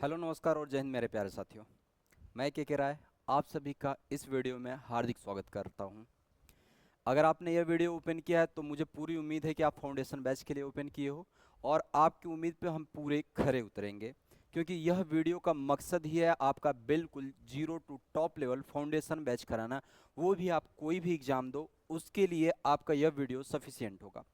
Hello नमस्कार और जय हिंद मेरे प्यारे साथियों। मैं के राय आप सभी का इस वीडियो में हार्दिक स्वागत करता हूं। अगर आपने यह वीडियो ओपन किया है तो मुझे पूरी उम्मीद है कि आप फाउंडेशन बैच के लिए ओपन किए हो और आपकी उम्मीद पे हम पूरे खरे उतरेंगे, क्योंकि यह वीडियो का मकसद ही है आपका बिल्कुल zero to top level foundation batch कराना। वो भी आप कोई भी एग्ज़ाम दो उसके लिए आपका यह वीडियो सफिशियंट होगा।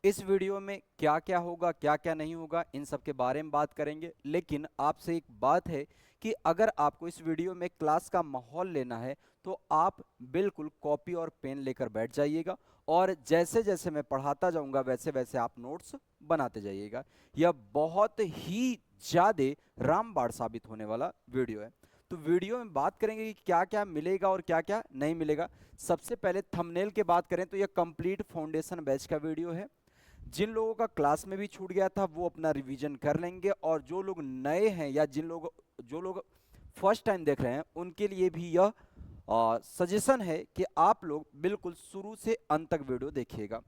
इस वीडियो में क्या क्या होगा क्या क्या नहीं होगा इन सब के बारे में बात करेंगे, लेकिन आपसे एक बात है कि अगर आपको इस वीडियो में क्लास का माहौल लेना है तो आप बिल्कुल कॉपी और पेन लेकर बैठ जाइएगा और जैसे जैसे मैं पढ़ाता जाऊंगा वैसे वैसे आप नोट्स बनाते जाइएगा। यह बहुत ही ज़्यादा रामबाण साबित होने वाला वीडियो है। तो वीडियो में बात करेंगे कि क्या क्या मिलेगा और क्या क्या नहीं मिलेगा। सबसे पहले थंबनेल की बात करें तो यह कंप्लीट फाउंडेशन बैच का वीडियो है। जिन लोगों का क्लास में भी छूट गया था वो अपना रिवीजन कर लेंगे, और जो लोग नए हैं या जो लोग फर्स्ट टाइम देख रहे हैं उनके लिए भी यह सजेशन है कि आप लोग बिल्कुल शुरू से अंत तक वीडियो देखिएगा।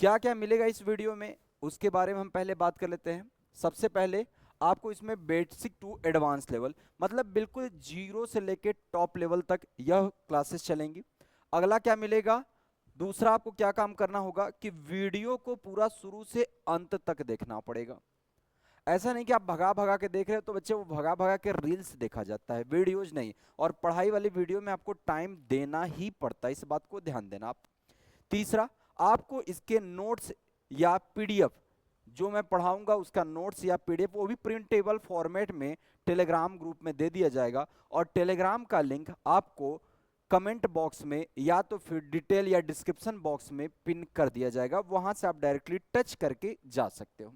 क्या क्या मिलेगा इस वीडियो में उसके बारे में हम पहले बात कर लेते हैं। सबसे पहले आपको इसमें बेसिक टू एडवांस लेवल, मतलब बिल्कुल जीरो से लेकर टॉप लेवल तक यह क्लासेस चलेंगी। अगला क्या मिलेगा, दूसरा आपको क्या काम करना होगा कि वीडियो को पूरा शुरू से अंत तक देखना पड़ेगा। ऐसा नहीं कि आप भगा भगा के देख रहे हो, तो बच्चे वो भगा भगा के रील्स देखा जाता है, वीडियोज नहीं। और पढ़ाई वाली वीडियो में आपको टाइम देना ही पड़ता है, इस बात को ध्यान देना आप। तीसरा, आपको इसके नोट्स या पीडीएफ, जो मैं पढ़ाऊंगा उसका नोट्स या पीडीएफ वो भी प्रिंटेबल फॉर्मेट में टेलीग्राम ग्रुप में दे दिया जाएगा, और टेलीग्राम का लिंक आपको कमेंट बॉक्स में या तो फिर डिटेल या डिस्क्रिप्शन बॉक्स में पिन कर दिया जाएगा, वहां से आप डायरेक्टली टच करके जा सकते हो।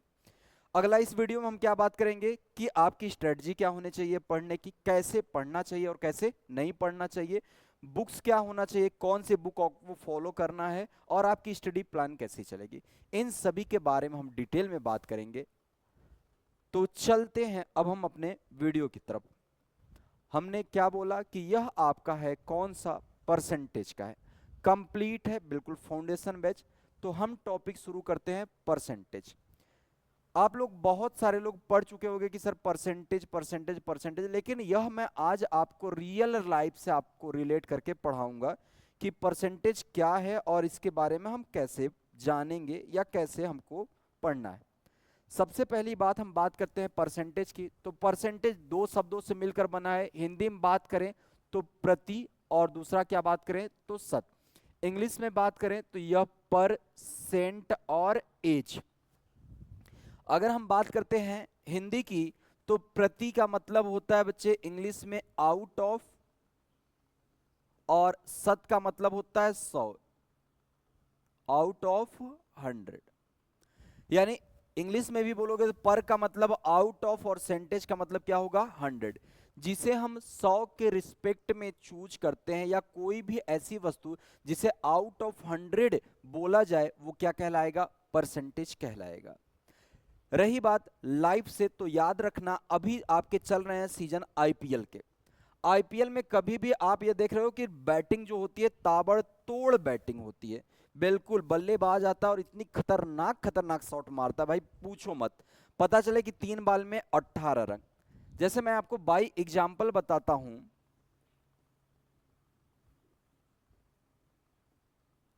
अगला इस वीडियो में हम क्या बात करेंगे कि आपकी स्ट्रेटजी क्या होनी चाहिए पढ़ने की, कैसे पढ़ना चाहिए और कैसे नहीं पढ़ना चाहिए, बुक्स क्या होना चाहिए, कौन से बुक आपको फॉलो करना है, और आपकी स्टडी प्लान कैसे चलेगी। इन सभी के बारे में हम डिटेल में बात करेंगे। तो चलते हैं अब हम अपने वीडियो की तरफ। हमने क्या बोला कि यह आपका है कौन सा परसेंटेज का है, कंप्लीट है बिल्कुल फाउंडेशन बैच। तो हम टॉपिक शुरू करते हैं परसेंटेज। आप लोग बहुत सारे लोग पढ़ चुके होंगे कि सर परसेंटेज परसेंटेज परसेंटेज, लेकिन यह मैं आज आपको रियल लाइफ से आपको रिलेट करके पढ़ाऊंगा कि परसेंटेज क्या है और इसके बारे में हम कैसे जानेंगे या कैसे हमको पढ़ना है। सबसे पहली बात हम बात करते हैं परसेंटेज की। तो परसेंटेज दो शब्दों से मिलकर बना है। हिंदी में बात करें तो प्रति, और दूसरा क्या बात करें तो शत। इंग्लिश में बात करें तो यह परसेंट और एज। अगर हम बात करते हैं हिंदी की तो प्रति का मतलब होता है बच्चे इंग्लिश में आउट ऑफ, और शत का मतलब होता है 100, आउट ऑफ 100। यानी इंग्लिश में भी बोलोगे तो पर का मतलब आउट ऑफ और सेंटेज का मतलब क्या होगा 100, जिसे हम 100 के रिस्पेक्ट में चूज करते हैं, या कोई भी ऐसी वस्तु जिसे आउट ऑफ 100 बोला जाए वो क्या कहलाएगा, परसेंटेज कहलाएगा। रही बात लाइफ से, तो याद रखना अभी आपके चल रहे हैं सीजन आईपीएल के। आईपीएल में कभी भी आप ये देख रहे हो कि बैटिंग जो होती है ताबड़तोड़ बैटिंग होती है, बिल्कुल बल्लेबाज आता है और इतनी खतरनाक खतरनाक शॉट मारता है भाई पूछो मत। पता चले कि 3 बॉल में 18 रन। जैसे मैं आपको बाई एग्जाम्पल बताता हूं,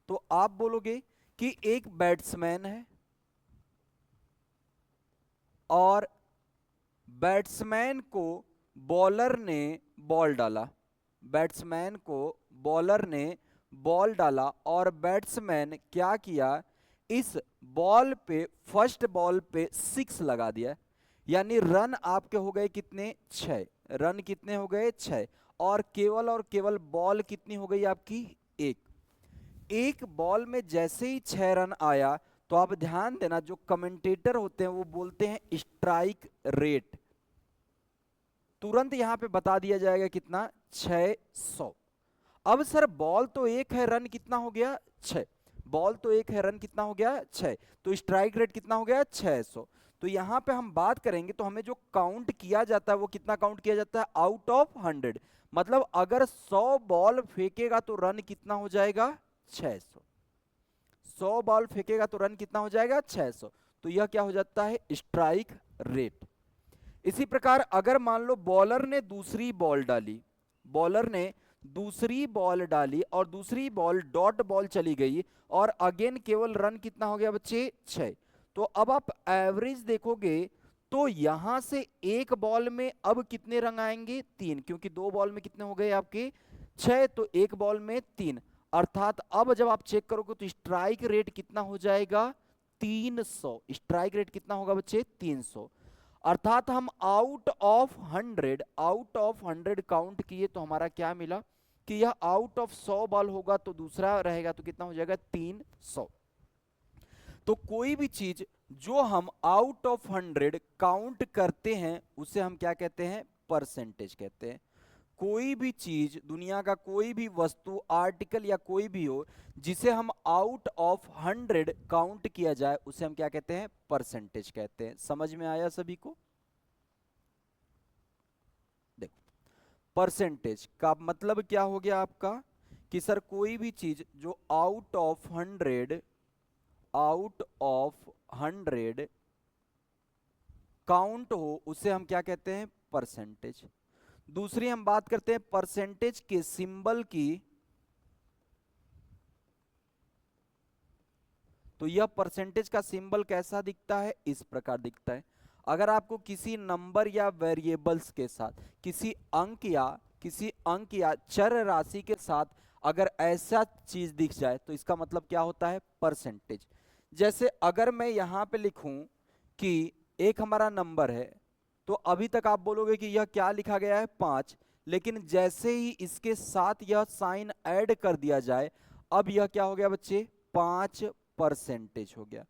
तो आप बोलोगे कि एक बैट्समैन है और बैट्समैन को बॉलर ने बॉल डाला, बैट्समैन को बॉलर ने बॉल डाला, और बैट्समैन क्या किया, इस बॉल पे फर्स्ट बॉल पे 6 लगा दिया। यानी रन आपके हो गए कितने, 6 रन। कितने हो गए, 6। और केवल बॉल कितनी हो गई आपकी, एक। एक बॉल में जैसे ही 6 रन आया तो आप ध्यान देना, जो कमेंटेटर होते हैं वो बोलते हैं स्ट्राइक रेट। तुरंत यहां पे बता दिया जाएगा कितना, 600। अब सर बॉल तो एक है, रन कितना हो गया, 6। बॉल तो एक है, रन कितना हो गया, 6। तो स्ट्राइक रेट कितना हो गया, 600। तो यहां पे हम बात करेंगे तो हमें जो काउंट किया जाता है वो कितना काउंट किया जाता है, आउट ऑफ 100। मतलब अगर 100 बॉल फेंकेगा तो रन कितना हो जाएगा, 600। 100 बॉल फेंकेगा तो रन कितना हो जाएगा, 600। तो यह क्या हो जाता है, स्ट्राइक रेट। इसी प्रकार अगर मान लो बॉलर ने दूसरी बॉल डाली, बॉलर ने दूसरी बॉल डाली और दूसरी बॉल डॉट बॉल चली गई और अगेन केवल रन कितना हो गया बच्चे 6। तो अब आप एवरेज देखोगे तो यहां से एक बॉल में अब कितने रन आएंगे 3, क्योंकि दो बॉल में कितने हो गए आपके 6, तो एक बॉल में 3, अर्थात अब जब आप चेक करोगे तो स्ट्राइक रेट कितना हो जाएगा 300। स्ट्राइक रेट कितना होगा बच्चे 300। अर्थात हम out of 100, out of 100 count किए तो हमारा क्या मिला कि यह आउट ऑफ 100 बॉल होगा तो दूसरा रहेगा तो कितना हो जाएगा 300। तो कोई भी चीज जो हम आउट ऑफ 100 काउंट करते हैं उसे हम क्या कहते हैं परसेंटेज कहते हैं। कोई भी चीज दुनिया का कोई भी वस्तु आर्टिकल या कोई भी हो जिसे हम आउट ऑफ 100 काउंट किया जाए उसे हम क्या कहते हैं परसेंटेज कहते हैं। समझ में आया सभी को? देखो परसेंटेज का मतलब क्या हो गया आपका कि सर कोई भी चीज जो out of 100, out of 100 count हो उसे हम क्या कहते हैं परसेंटेज। दूसरी हम बात करते हैं परसेंटेज के सिंबल की। तो यह परसेंटेज का सिंबल कैसा दिखता है इस प्रकार दिखता है। अगर आपको किसी नंबर या वेरिएबल्स के साथ किसी अंक या चर राशि के साथ अगर ऐसा चीज दिख जाए तो इसका मतलब क्या होता है परसेंटेज। जैसे अगर मैं यहां पे लिखूं कि एक हमारा नंबर है तो अभी तक आप बोलोगे कि यह क्या लिखा गया है 5, लेकिन जैसे ही इसके साथ यह साइन ऐड कर दिया जाए अब यह क्या हो गया बच्चे 5% हो गया।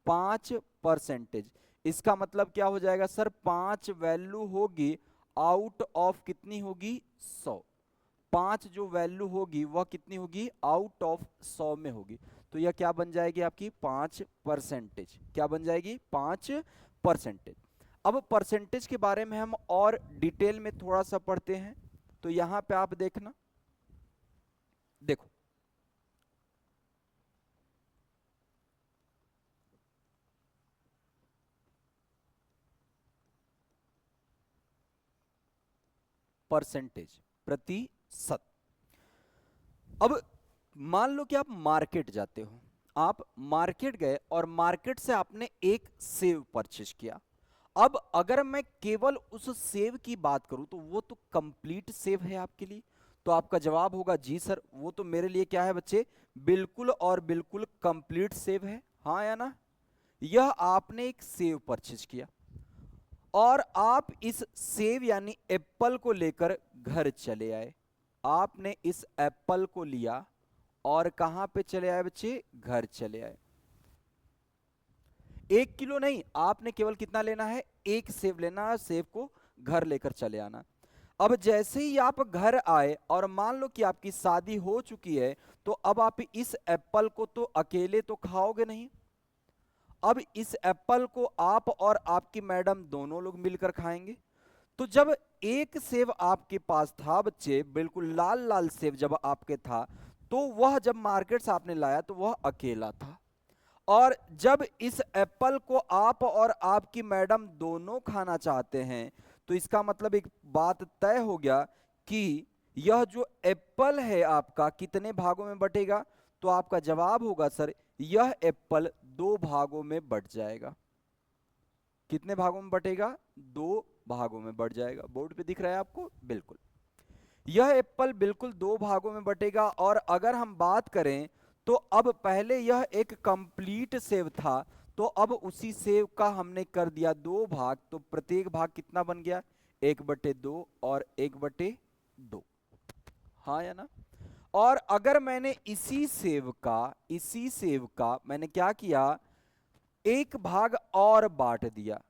5%। इसका मतलब क्या हो जाएगा सर 5 वैल्यू होगी आउट ऑफ कितनी होगी 100। 5 जो वैल्यू होगी वह कितनी होगी आउट ऑफ 100 में होगी। तो यह क्या बन जाएगी आपकी 5%। क्या बन जाएगी 5%। अब परसेंटेज के बारे में हम और डिटेल में थोड़ा सा पढ़ते हैं। तो यहां पे आप देखना, देखो परसेंटेज प्रतिशत। अब मान लो कि आप मार्केट जाते हो, आप मार्केट गए और मार्केट से आपने एक सेव परचेज किया। अब अगर मैं केवल उस सेव की बात करूं तो वो तो कंप्लीट सेव है आपके लिए। तो आपका जवाब होगा जी सर वो तो मेरे लिए क्या है बच्चे बिल्कुल और बिल्कुल कंप्लीट सेव है, हाँ या ना। यह आपने एक सेव परचेज किया और आप इस सेव यानी एप्पल को लेकर घर चले आए। आपने इस एप्पल को लिया और कहां पे चले आए बच्चे घर चले आए। 1 किलो नहीं, आपने केवल कितना लेना है एक सेब लेना है, सेब को घर लेकर चले आना। अब जैसे ही आप घर आए और मान लो कि आपकी शादी हो चुकी है तो अब आप इस एप्पल को तो अकेले तो खाओगे नहीं। अब इस एप्पल को आप और आपकी मैडम दोनों लोग मिलकर खाएंगे। तो जब एक सेब आपके पास था बच्चे बिल्कुल लाल लाल सेब जब आपके था तो वह जब मार्केट से आपने लाया तो वह अकेला था। और जब इस एप्पल को आप और आपकी मैडम दोनों खाना चाहते हैं तो इसका मतलब एक बात तय हो गया कि यह जो एप्पल है आपका कितने भागों में बटेगा। तो आपका जवाब होगा सर यह एप्पल 2 भागों में बट जाएगा। कितने भागों में बटेगा 2 भागों में बट जाएगा। बोर्ड पे दिख रहा है आपको, बिल्कुल यह एप्पल बिल्कुल 2 भागों में बटेगा। और अगर हम बात करें तो अब पहले यह एक कंप्लीट सेव था तो अब उसी सेव का हमने कर दिया 2 भाग, तो प्रत्येक भाग कितना बन गया 1/2 और 1/2, हाँ या ना। और अगर मैंने इसी सेव का मैंने क्या किया एक भाग और बांट दिया,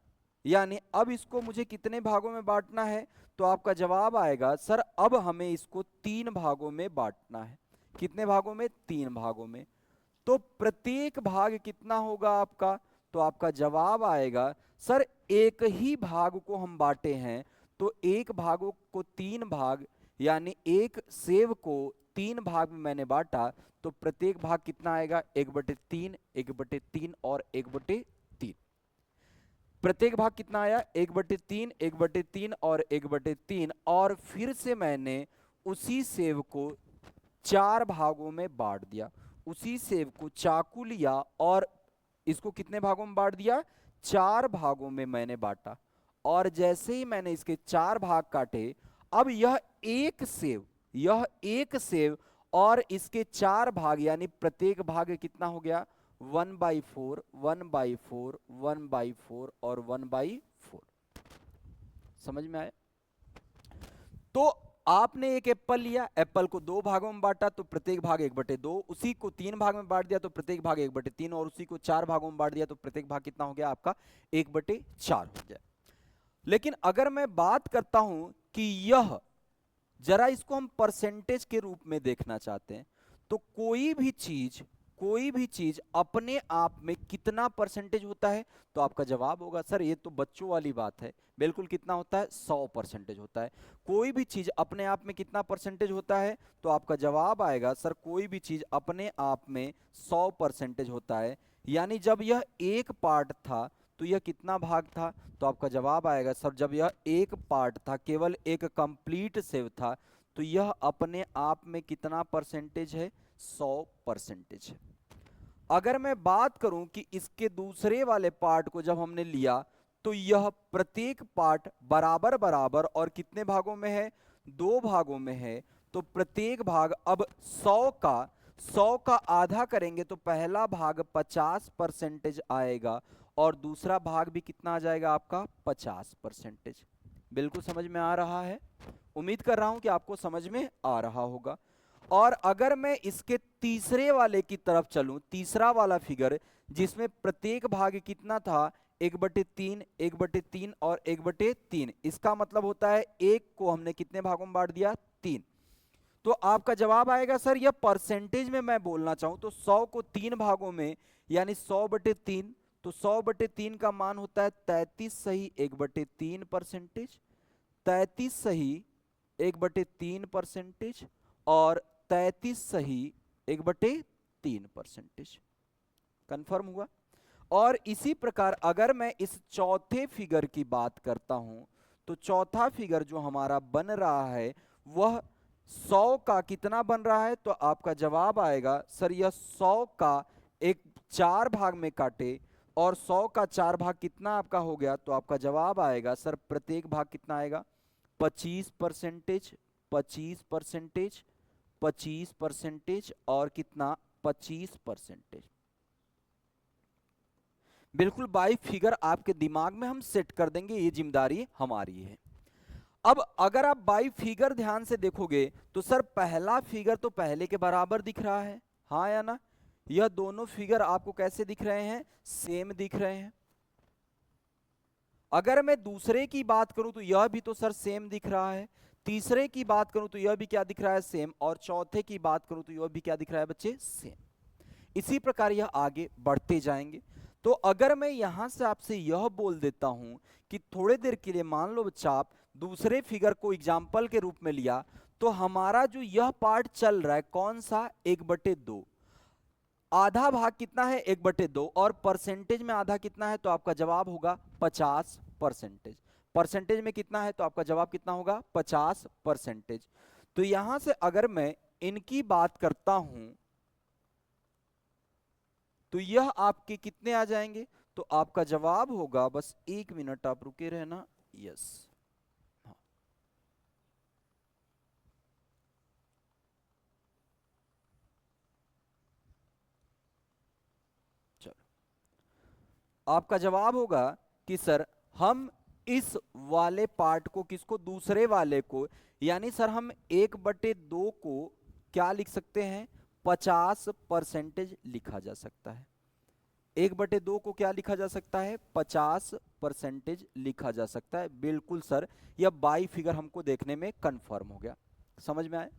यानी अब इसको मुझे कितने भागों में बांटना है तो आपका जवाब आएगा सर अब हमें इसको 3 भागों में बांटना है। कितने भागों में 3 भागों में। तो प्रत्येक भाग कितना होगा आपका, तो आपका जवाब आएगा सर एक ही भाग को हम बांटे हैं तो एक भागों को 3 भाग, यानी एक सेव को 3 भाग में मैंने बांटा तो प्रत्येक भाग कितना आएगा 1/3, 1/3 और 1/3। प्रत्येक भाग कितना आया, 1/3, 1/3 और 1/3, और फिर से मैंने उसी सेव को 4 भागों में बांट दिया। उसी सेव को चाकू लिया और इसको कितने भागों में बांट दिया, 4 भागों में मैंने बांटा। और जैसे ही मैंने इसके 4 भाग काटे, अब यह एक सेव और इसके 4 भाग, यानी प्रत्येक भाग कितना हो गया, 1/4, 1/4, 1/4 और 1/4। समझ में आया? तो आपने एक एप्पल लिया, एप्पल को 2 भागों में बांटा तो प्रत्येक भाग 1/2, उसी को 3 भाग में बांट दिया तो प्रत्येक भाग 1/3, और उसी को 4 भागों में बांट दिया तो प्रत्येक भाग कितना हो गया आपका, 1/4 हो गया। लेकिन अगर मैं बात करता हूं कि यह, जरा इसको हम परसेंटेज के रूप में देखना चाहते हैं, तो कोई भी चीज अपने आप में कितना परसेंटेज होता है, तो आपका जवाब होगा सर ये तो बच्चों वाली बात है, बिल्कुल कितना होता है, 100% होता है। कोई भी चीज अपने आप में कितना परसेंटेज होता है, तो आपका जवाब आएगा सर कोई भी चीज अपने आप में 100% होता है। यानी जब यह एक पार्ट था तो यह कितना भाग था, तो आपका जवाब आएगा सर जब यह एक पार्ट था, केवल एक कंप्लीट सेव था, तो यह अपने आप में कितना परसेंटेज है, 100% है। अगर मैं बात करूं कि इसके दूसरे वाले पार्ट को जब हमने लिया, तो यह प्रत्येक पार्ट बराबर बराबर और कितने भागों में है, 2 भागों में है। तो प्रत्येक भाग अब 100 का आधा करेंगे तो पहला भाग 50% आएगा और दूसरा भाग भी कितना आ जाएगा आपका, 50%। बिल्कुल समझ में आ रहा है? उम्मीद कर रहा हूं कि आपको समझ में आ रहा होगा। और अगर मैं इसके तीसरे वाले की तरफ चलूं, तीसरा वाला फिगर जिसमें प्रत्येक भाग कितना था, 1/3, 1/3 और 1/3, इसका मतलब होता है एक को हमने कितने भागों में बांट दिया, 3। तो आपका जवाब आएगा सर यह परसेंटेज में मैं बोलना चाहूं तो 100 को 3 भागों में, यानी 100/3, तो 100/3 का मान होता है 33 सही 1/3%, 33 सही 1/3%, और 33 सही 1/3%। कंफर्म हुआ? और इसी प्रकार अगर मैं इस चौथे फिगर की बात करता हूं, तो चौथा फिगर जो हमारा बन रहा है वह 100 का कितना बन रहा है, तो आपका जवाब आएगा सर यह 100 का एक 4 भाग में काटे, और 100 का 4 भाग कितना आपका हो गया, तो आपका जवाब आएगा सर प्रत्येक भाग कितना आएगा, 25%, 25%, 25% और कितना, 25%। बिल्कुल बाई फिगर आपके दिमाग में हम सेट कर देंगे, ये जिम्मेदारी हमारी है। अब अगर आप बाई फिगर ध्यान से देखोगे तो सर पहला फिगर तो पहले के बराबर दिख रहा है, हाँ या ना? यह दोनों फिगर आपको कैसे दिख रहे हैं, सेम दिख रहे हैं। अगर मैं दूसरे की बात करूं तो यह भी तो सर सेम दिख रहा है, तीसरे की बात करूं तो यह भी क्या दिख रहा है, सेम, और चौथे की बात करूं तो यह भी क्या दिख रहा है बच्चे, सेम। इसी प्रकार यह आगे बढ़ते जाएंगे। तो अगर मैं यहां से आपसे यह बोल देता हूं कि थोड़े देर के लिए मान लो बच्चा आप दूसरे फिगर को एग्जाम्पल के रूप में लिया, तो हमारा जो यह पार्ट चल रहा है कौन सा, 1/2, आधा भाग कितना है, 1/2, और परसेंटेज में आधा कितना है, तो आपका जवाब होगा 50%। परसेंटेज में कितना है तो आपका जवाब कितना होगा, 50%। तो यहां से अगर मैं इनकी बात करता हूं तो यह आपके कितने आ जाएंगे, तो आपका जवाब होगा, बस 1 मिनट आप रुके रहना, यस, हाँ। चलो, आपका जवाब होगा कि सर हम इस वाले पार्ट को, किसको, दूसरे वाले को, यानी सर हम 1/2 को क्या लिख सकते हैं, 50% लिखा जा सकता है। 1/2 को क्या लिखा जा सकता है, 50% लिखा जा सकता है। बिल्कुल सर, यह बाई फिगर हमको देखने में कंफर्म हो गया, समझ में आए?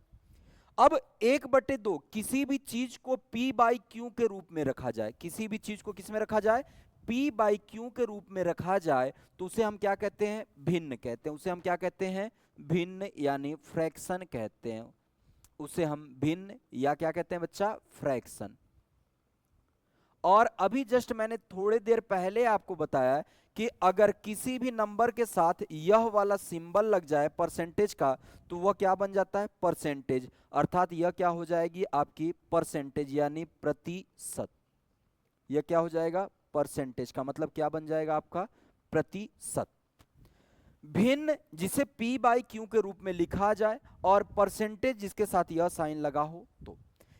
अब 1/2 किसी भी चीज को P/Q के रूप में रखा जाए, किसी भी चीज को किस में रखा जाए, P/Q के रूप में रखा जाए, तो उसे हम क्या कहते हैं, भिन्न कहते हैं। उसे हम क्या कहते हैं, भिन्न, यानी फ्रैक्शन कहते हैं। उसे हम भिन्न या क्या कहते हैं बच्चा, फ्रैक्शन। और अभी जस्ट मैंने थोड़ी देर पहले आपको बताया कि अगर किसी भी नंबर के साथ यह वाला सिंबल लग जाए परसेंटेज का, तो वह क्या बन जाता है, परसेंटेज। अर्थात यह क्या हो जाएगी आपकी परसेंटेज यानी प्रतिशत। यह क्या हो जाएगा, परसेंटेज का मतलब क्या बन जाएगा आपका, प्रतिशत। भिन्न जिसे P बाई Q के रूप में लिखा जाए और परसेंटेज जिसके साथ यह साइन लगा हो, तो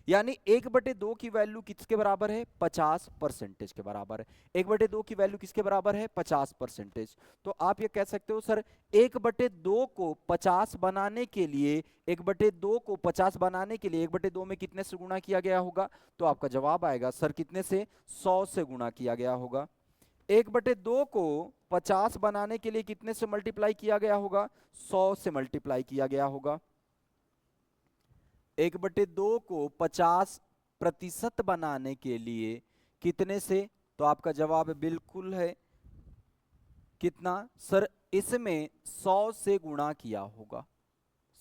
यानी 1/2 की वैल्यू किसके बराबर है, 50 परसेंटेज के बराबर है। 1/2 की वैल्यू किसके बराबर है, 50 परसेंटेज। तो आप ये कह सकते हो सर 1/2 को 50 बनाने के लिए 1/2 को 50 बनाने के लिए 1/2 में कितने से गुणा किया गया होगा, तो आपका जवाब आएगा सर कितने से, 100 से गुणा किया गया होगा। 1/2 को 50 बनाने के लिए कितने से मल्टीप्लाई किया गया होगा, 100 से मल्टीप्लाई किया गया होगा। 1/2 को 50% बनाने के लिए कितने से, तो आपका जवाब बिल्कुल है कितना सर, इसमें 100 से गुणा किया होगा,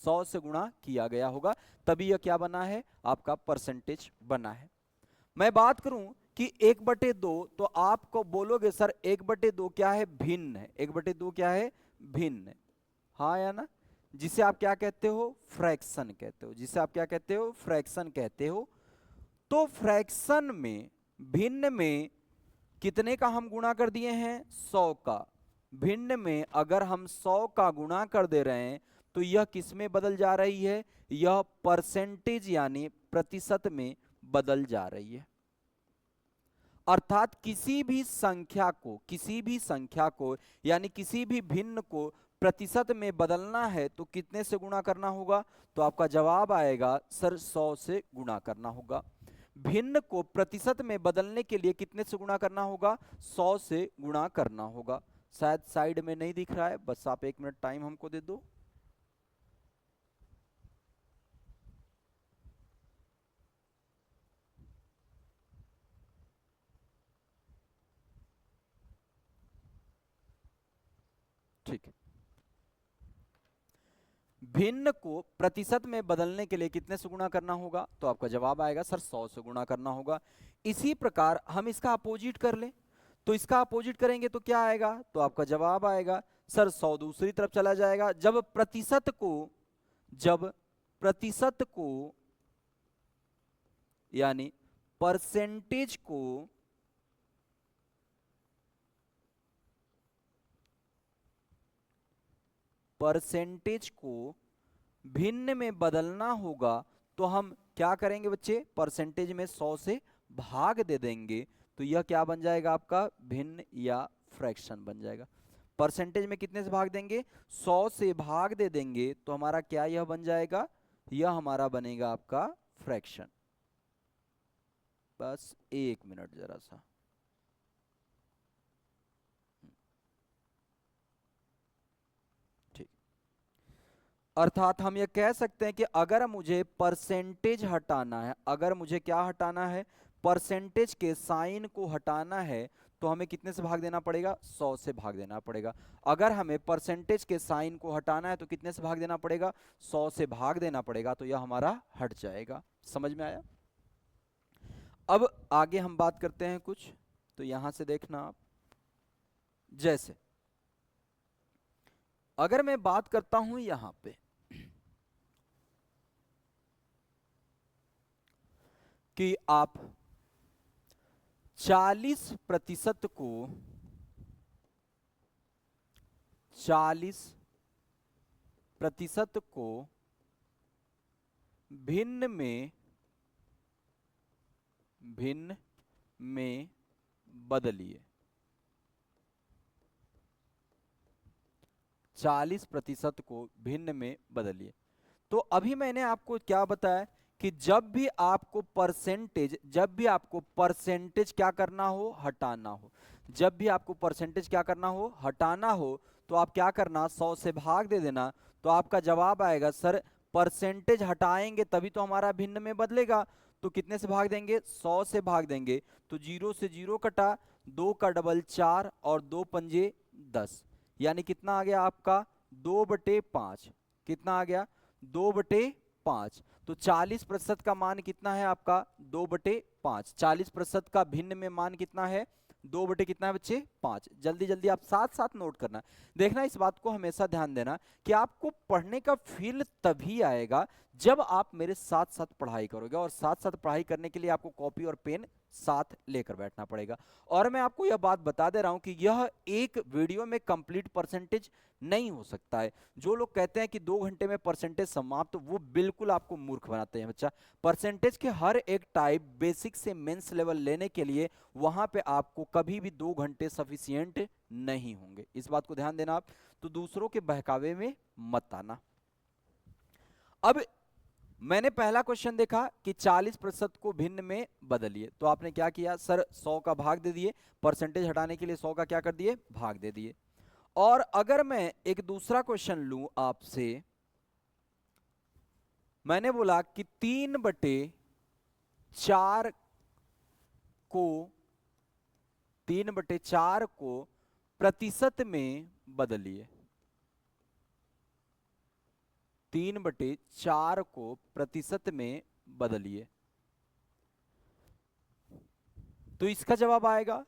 100 से गुणा किया गया होगा, तभी यह क्या बना है, आपका परसेंटेज बना है। मैं बात करूं कि 1/2, तो आपको बोलोगे सर 1/2 क्या है, भिन्न है। 1/2 क्या है, भिन्न है, हाँ या ना, जिसे आप क्या कहते हो, फ्रैक्शन कहते हो, जिसे आप क्या कहते हो, फ्रैक्शन कहते हो। तो फ्रैक्शन में, भिन्न में कितने का हम गुणा कर दिए हैं, 100 का। भिन्न में अगर हम 100 का गुणा कर दे रहे हैं तो यह किस में बदल जा रही है, यह परसेंटेज यानी प्रतिशत में बदल जा रही है। अर्थात किसी भी संख्या को, किसी भी संख्या को यानी किसी भी भिन्न को प्रतिशत में बदलना है तो कितने से गुणा करना होगा, तो आपका जवाब आएगा सर 100 से गुणा करना होगा। भिन्न को प्रतिशत में बदलने के लिए कितने से गुणा करना होगा, 100 से गुणा करना होगा। शायद साइड में नहीं दिख रहा है, बस आप 1 मिनट टाइम हमको दे दो। ठीक है, भिन्न को प्रतिशत में बदलने के लिए कितने से गुणा करना होगा, तो आपका जवाब आएगा सर 100 से गुणा करना होगा। इसी प्रकार हम इसका अपोजिट कर लें, तो इसका अपोजिट करेंगे तो क्या आएगा, तो आपका जवाब आएगा सर 100 दूसरी तरफ चला जाएगा। जब प्रतिशत को यानी परसेंटेज को भिन्न में बदलना होगा तो हम क्या करेंगे बच्चे, परसेंटेज में 100 से भाग दे देंगे, तो यह क्या बन जाएगा आपका, भिन्न या फ्रैक्शन बन जाएगा। परसेंटेज में कितने से भाग देंगे, 100 से भाग दे देंगे, तो हमारा क्या यह बन जाएगा, यह हमारा बनेगा आपका फ्रैक्शन। बस 1 मिनट जरा सा, ठीक। अर्थात हम ये कह सकते हैं कि अगर मुझे परसेंटेज हटाना है, अगर मुझे क्या हटाना है, परसेंटेज के साइन को हटाना है, तो हमें कितने से भाग देना पड़ेगा, 100 से भाग देना पड़ेगा। अगर हमें परसेंटेज के साइन को हटाना है तो कितने से भाग देना पड़ेगा, 100 से भाग देना पड़ेगा, तो यह हमारा हट जाएगा। समझ में आया। अब आगे हम बात करते हैं कुछ, तो यहां से देखना आप, जैसे अगर मैं बात करता हूं यहां पे कि आप 40% को 40% को भिन्न में बदलिए। 40% को भिन्न में बदलिए। तो अभी मैंने आपको क्या बताया कि जब भी आपको परसेंटेज क्या करना हो, हटाना हो, जब भी आपको परसेंटेज क्या करना हो, हटाना हो, तो आप क्या करना, 100 से भाग दे देना, तो आपका जवाब आएगा सर परसेंटेज हटाएंगे तभी तो हमारा भिन्न में बदलेगा, तो कितने से भाग देंगे, 100 से भाग देंगे, तो 0 से 0 कटा, 2 का डबल 4 और 2 पंजे 10, यानी कितना आ गया आपका, 2/5। कितना आ गया, 2/5। तो 40% का मान कितना है आपका, 2/5 5। 40% का भिन्न में मान कितना है? 2 बटे कितना है बच्चे? 5। जल्दी जल्दी आप साथ साथ नोट करना। देखना, इस बात को हमेशा ध्यान देना कि आपको पढ़ने का फील तभी आएगा जब आप मेरे साथ साथ पढ़ाई करोगे, और साथ साथ पढ़ाई करने के लिए आपको कॉपी और पेन साथ लेकर बैठना पड़ेगा। और मैं आपको यह बात बता दे रहा हूं कि यह एक वीडियो में कंप्लीट परसेंटेज नहीं हो सकता है। जो लोग कहते हैं कि 2 घंटे में परसेंटेज समाप्त, वो बिल्कुल आपको मूर्ख बनाते हैं बच्चा। परसेंटेज के हर एक टाइप बेसिक से मेंस लेवल लेने के लिए वहां पे आपको कभी भी 2 घंटे सफिशिएंट नहीं होंगे, इस बात को ध्यान देना आप। तो दूसरों के बहकावे में मत आना। अब मैंने पहला क्वेश्चन देखा कि 40% को भिन्न में बदलिए, तो आपने क्या किया सर? 100 का भाग दे दिए, परसेंटेज हटाने के लिए 100 का क्या कर दिए? भाग दे दिए। और अगर मैं एक दूसरा क्वेश्चन लूं आपसे, मैंने बोला कि 3/4 को 3/4 को प्रतिशत में बदलिए। 3/4 को प्रतिशत में बदलिए, तो इसका जवाब आएगा।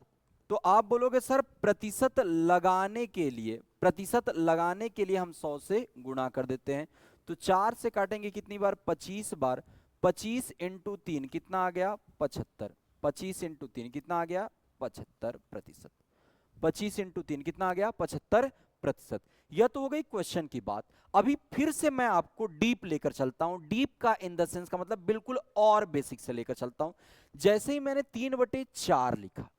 तो आप बोलोगे सर प्रतिशत लगाने के लिए, प्रतिशत लगाने के लिए हम 100 से गुणा कर देते हैं। तो 4 से काटेंगे कितनी बार? 25 बार। 25 इंटू 3 कितना आ गया? 75। 25 इंटू 3 कितना आ गया? 75%। 25 इंटू 3 कितना आ गया? 75%। यह तो हो गई क्वेश्चन की बात। अभी फिर से मैं आपको डीप लेकर चलता हूं। डीप का इन द सेंस का मतलब बिल्कुल और बेसिक से लेकर चलता हूं। जैसे ही मैंने 3/4 लिखा,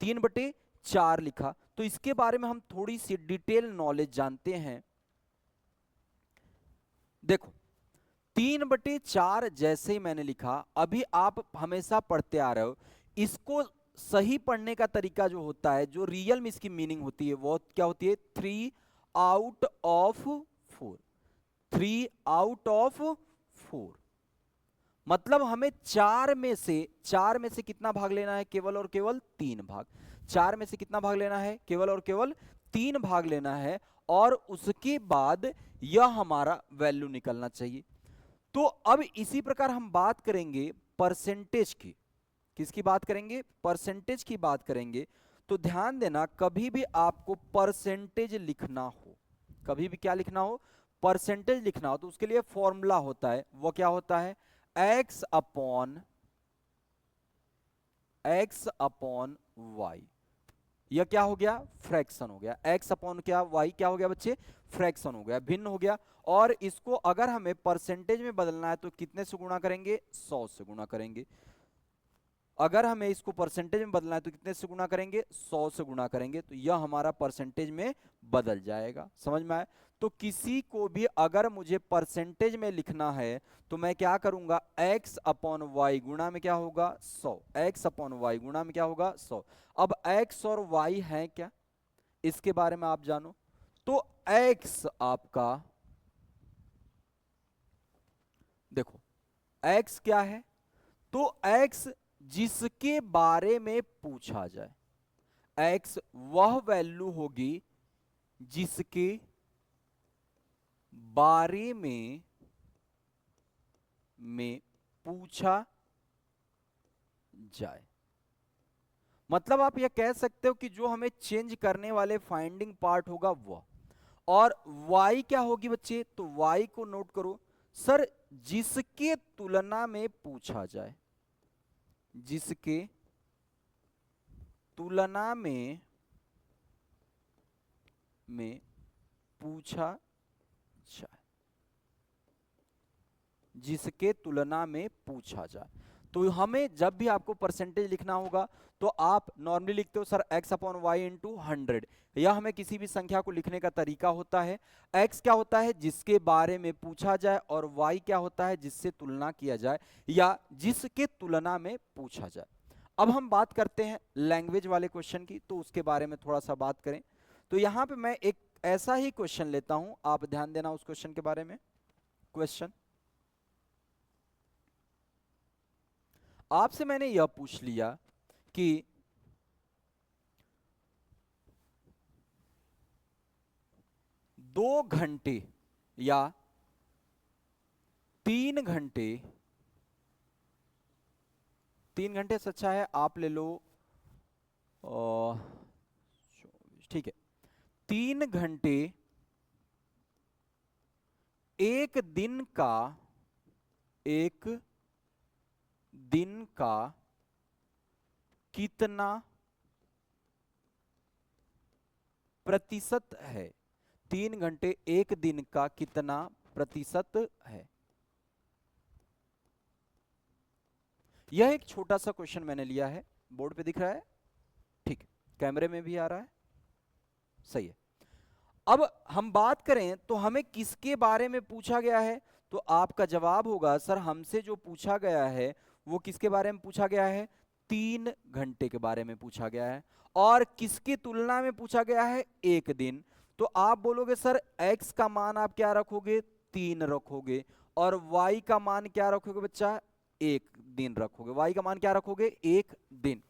3/4 लिखा, तो इसके बारे में हम थोड़ी सी डिटेल नॉलेज जानते हैं। देखो, 3/4 जैसे ही मैंने लिखा, अभी आप हमेशा पढ़ते आ रहे हो, इसको सही पढ़ने का तरीका जो होता है, जो रियल में इसकी मीनिंग होती है, वो क्या होती है? 3 आउट ऑफ 4। 3 आउट ऑफ 4 मतलब हमें 4 में से कितना भाग लेना है? केवल और केवल 3 भाग। 4 में से कितना भाग लेना है? केवल और केवल 3 भाग लेना है, और उसके बाद यह हमारा वैल्यू निकलना चाहिए। तो अब इसी प्रकार हम बात करेंगे परसेंटेज की। किसकी बात करेंगे? परसेंटेज की बात करेंगे। तो ध्यान देना, कभी भी आपको परसेंटेज लिखना हो, कभी भी क्या लिखना हो? परसेंटेज लिखना हो, तो उसके लिए फॉर्मूला होता है। वो क्या होता है? x upon y. यह क्या हो गया? फ्रैक्शन हो गया। x अपॉन क्या? y क्या हो गया बच्चे? फ्रैक्शन हो गया, भिन्न हो गया। और इसको अगर हमें परसेंटेज में बदलना है तो कितने से गुणा करेंगे? 100 से गुणा करेंगे। अगर हमें इसको परसेंटेज में बदलना है तो कितने से गुणा करेंगे? 100 से गुणा करेंगे, तो यह हमारा परसेंटेज में बदल जाएगा। समझ में आया? तो किसी को भी अगर मुझे परसेंटेज में लिखना है तो मैं क्या करूंगा? x अपॉन वाई गुणा में क्या होगा? 100। x अपॉन वाई गुणा में क्या होगा? 100। अब x और y है क्या, इसके बारे में आप जानो। तो x आपका, देखो x क्या है? तो x जिसके बारे में पूछा जाए, x वह वैल्यू होगी जिसके बारे में पूछा जाए। मतलब आप यह कह सकते हो कि जो हमें चेंज करने वाले फाइंडिंग पार्ट होगा वह। और y क्या होगी बच्चे? तो y को नोट करो सर, जिसके तुलना में पूछा जाए, जिसके तुलना में पूछा जाए, जिसके तुलना में पूछा जाए। तो हमें जब भी आपको परसेंटेज लिखना होगा तो आप नॉर्मली लिखते हो sir x upon y into 100। यह हमें किसी भी संख्या को लिखने का तरीका होता है। x क्या होता है? जिसके बारे में पूछा जाए, और y क्या होता है? जिससे तुलना किया जाए या जिसके तुलना में पूछा जाए। अब हम बात करते हैं लैंग्वेज वाले क्वेश्चन की, तो उसके बारे में थोड़ा सा बात करें। तो यहां पे मैं एक ऐसा ही क्वेश्चन लेता हूं, आप ध्यान देना उस क्वेश्चन के बारे में। क्वेश्चन आपसे मैंने यह पूछ लिया कि 2 घंटे या 3 घंटे 3 घंटे से अच्छा है आप ले लो 24, ठीक है। 3 घंटे एक दिन का कितना प्रतिशत है? 3 घंटे एक दिन का कितना प्रतिशत है? यह एक छोटा सा क्वेश्चन मैंने लिया है, बोर्ड पे दिख रहा है, ठीक है, कैमरे में भी आ रहा है, सही है। अब हम बात करें तो हमें किसके बारे में पूछा गया है, तो आपका जवाब होगा सर हमसे जो पूछा गया है वो किसके बारे में पूछा गया है? 3 घंटे के बारे में पूछा गया है। और किसकी तुलना में पूछा गया है? एक दिन। तो आप बोलोगे सर x का मान आप क्या रखोगे? 3 रखोगे। और y का मान क्या रखोगे बच्चा? 1 दिन रखोगे। y का मान क्या रखोगे? 1 दिन।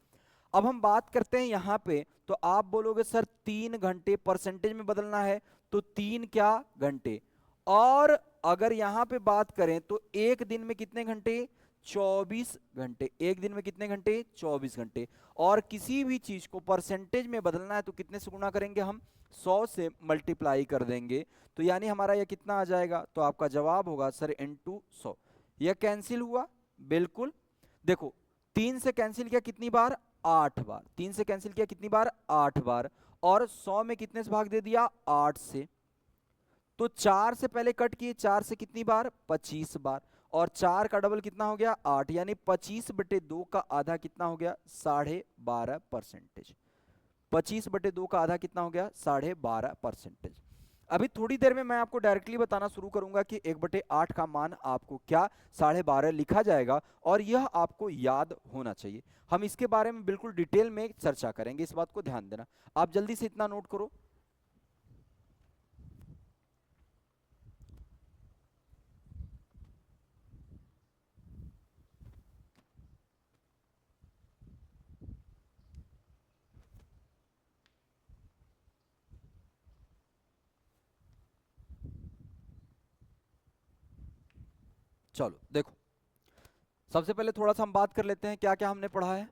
अब हम बात करते हैं यहां पे, तो आप बोलोगे सर 3 घंटे परसेंटेज में बदलना है, तो 3 क्या घंटे। और अगर यहां पे बात करें तो एक दिन में कितने घंटे? 24 घंटे। एक दिन में कितने घंटे? 24 घंटे। और किसी भी चीज को परसेंटेज में बदलना है तो कितने से गुणा करेंगे हम? 100 से मल्टीप्लाई कर देंगे। तो यानी हमारा यह कितना आ जाएगा? तो आपका जवाब होगा सर इंटू 100। यह कैंसिल हुआ, बिल्कुल। देखो 3 से कैंसिल किया कितनी बार? 8 बार। 3 से कैंसिल किया कितनी बार? 8 बार। और 100 में कितने से भाग दे दिया? 8 से। तो 4 से पहले कट किए, 4 से कितनी बार? 25 बार। और 4 का डबल कितना हो गया? 8। यानी 25/2 का आधा कितना हो गया? 12.5%। 25/2 का आधा कितना हो गया? 12.5%। अभी थोड़ी देर में मैं आपको डायरेक्टली बताना शुरू करूंगा कि 1/8 का मान आपको क्या 12.5 लिखा जाएगा, और यह आपको याद होना चाहिए। हम इसके बारे में बिल्कुल डिटेल में चर्चा करेंगे, इस बात को ध्यान देना। आप जल्दी से इतना नोट करो। चलो देखो, सबसे पहले थोड़ा सा हम बात कर लेते हैं क्या क्या हमने पढ़ा है।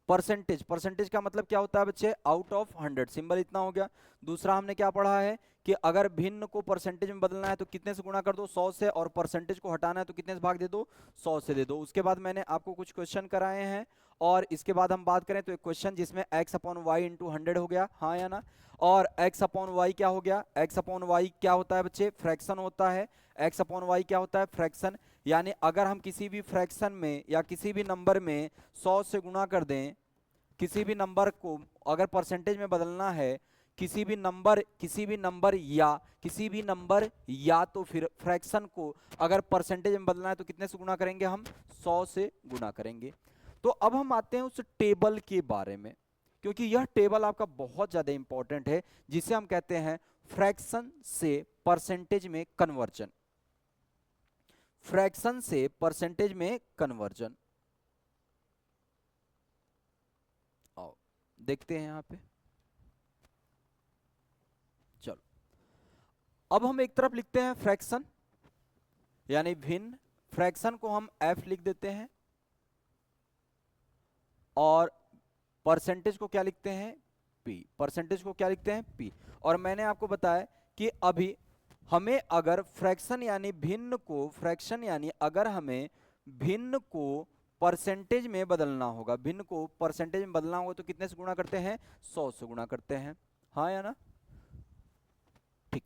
परसेंटेज, परसेंटेज का मतलब क्या होता है बच्चे? आउट ऑफ 100, सिंबल इतना हो गया। दूसरा हमने क्या पढ़ा है कि अगर भिन्न को परसेंटेज में बदलना है तो कितने से गुणा कर दो? 100 से। और परसेंटेज को हटाना है तो कितने से भाग दे दो? 100 से दे दो। उसके बाद मैंने आपको कुछ क्वेश्चन कराए हैं, और इसके बाद हम बात करें तो एक क्वेश्चन जिसमें x अपॉन वाई इंटू 100 हो गया, हाँ या ना। और x अपॉन वाई क्या हो गया? x अपॉन वाई क्या होता है बच्चे? फ्रैक्शन होता है। x अपॉन वाई क्या होता है? फ्रैक्शन। यानी अगर हम किसी भी फ्रैक्शन में या किसी भी नंबर में 100 से गुणा कर दें, किसी भी नंबर को अगर परसेंटेज में बदलना है, किसी भी नंबर या तो फिर फ्रैक्शन को अगर परसेंटेज में बदलना है तो कितने से गुणा करेंगे हम? 100 से गुणा करेंगे। तो अब हम आते हैं उस टेबल के बारे में, क्योंकि यह टेबल आपका बहुत ज्यादा इंपॉर्टेंट है, जिसे हम कहते हैं फ्रैक्शन से परसेंटेज में कन्वर्जन। फ्रैक्शन से परसेंटेज में कन्वर्जन, आओ देखते हैं यहां पे। चलो अब हम एक तरफ लिखते हैं फ्रैक्शन यानी भिन्न, फ्रैक्शन को हम f लिख देते हैं, और परसेंटेज को क्या लिखते हैं? p। परसेंटेज को क्या लिखते हैं? p। और मैंने आपको बताया कि अभी हमें अगर फ्रैक्शन यानी भिन्न को, फ्रैक्शन यानी अगर हमें भिन्न को परसेंटेज में बदलना होगा, भिन्न को परसेंटेज में बदलना होगा तो कितने से गुणा करते हैं? 100 से गुणा करते हैं, हाँ या ना। ठीक।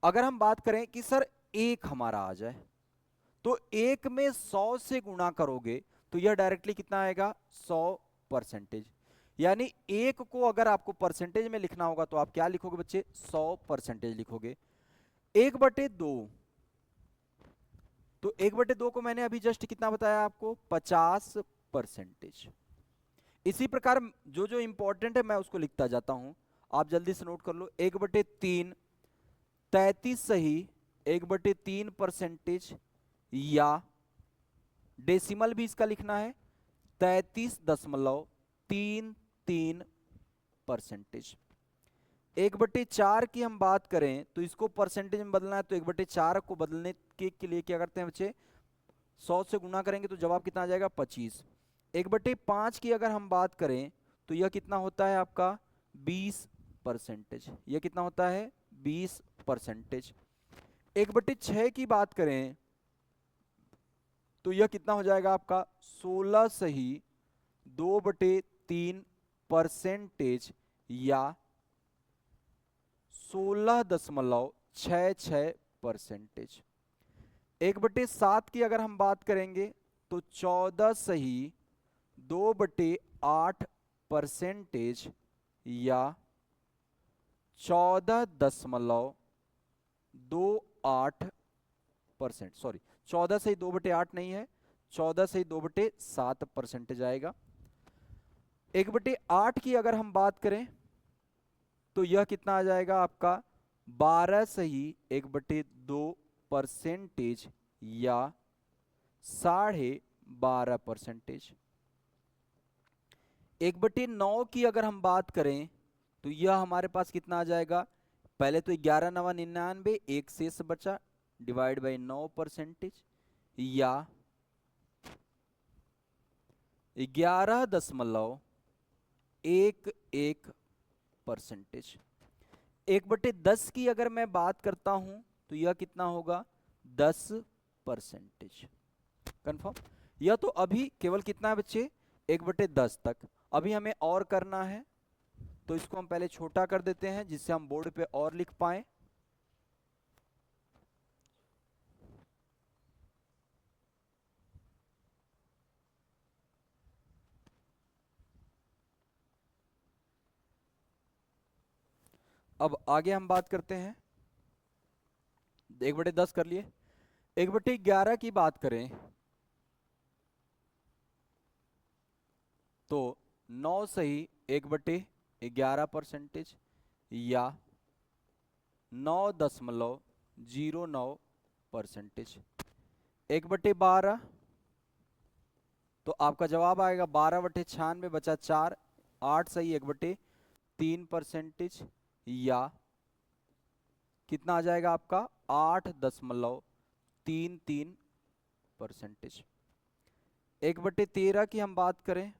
अगर हम बात करें कि सर एक हमारा आ जाए, तो एक में 100 से गुणा करोगे तो यह डायरेक्टली कितना आएगा? 100%। यानी एक को अगर आपको परसेंटेज में लिखना होगा तो आप क्या लिखोगे बच्चे? 100% लिखोगे। 1/2, तो 1/2 को मैंने अभी जस्ट कितना बताया आपको? 50%। इसी प्रकार जो जो इंपॉर्टेंट है मैं उसको लिखता जाता हूं, आप जल्दी से नोट कर लो। 1/3 33 सही, 1/3%, या डेसिमल भी इसका लिखना है 33.33%। 1/4 की हम बात करें तो इसको परसेंटेज में बदलना है, तो 1/4 को बदलने के लिए क्या करते हैं बच्चे? 100 से गुणा करेंगे तो जवाब कितना आ जाएगा? 25। 1/5 की अगर हम बात करें तो यह कितना होता है आपका 20%। यह कितना होता है 20%। 1/6 की बात करें तो यह कितना हो जाएगा आपका 16 सही 2/3% या 16.66%। 1/7 की अगर हम बात करेंगे तो 14 सही 2/8% या 14.28%। सॉरी, 14 सही 2/8 नहीं है, 14 सही 2/7% जाएगा। 1/8 की अगर हम बात करें तो यह कितना आ जाएगा आपका 12 सही 1/2% या 12.5%। 1/9 की अगर हम बात करें तो यह हमारे पास कितना आ जाएगा, पहले तो 11 नवा 99, एक शेष बचा, डिवाइड बाई 9% या 11.11%। 1/10 की अगर मैं बात करता हूं तो यह कितना होगा 10%। कंफर्म। यह तो अभी केवल कितना है बच्चे 1/10 तक। अभी हमें और करना है तो इसको हम पहले छोटा कर देते हैं जिससे हम बोर्ड पे और लिख पाए। अब आगे हम बात करते हैं, 1/10 कर लिए। 1/11 की बात करें तो 9 सही 1/11% या 9.09%। 1/12 तो आपका जवाब आएगा 12/96 बचा 4, 8 सही 1/3% या कितना आ जाएगा आपका 8.33%। 1/13 की हम बात करें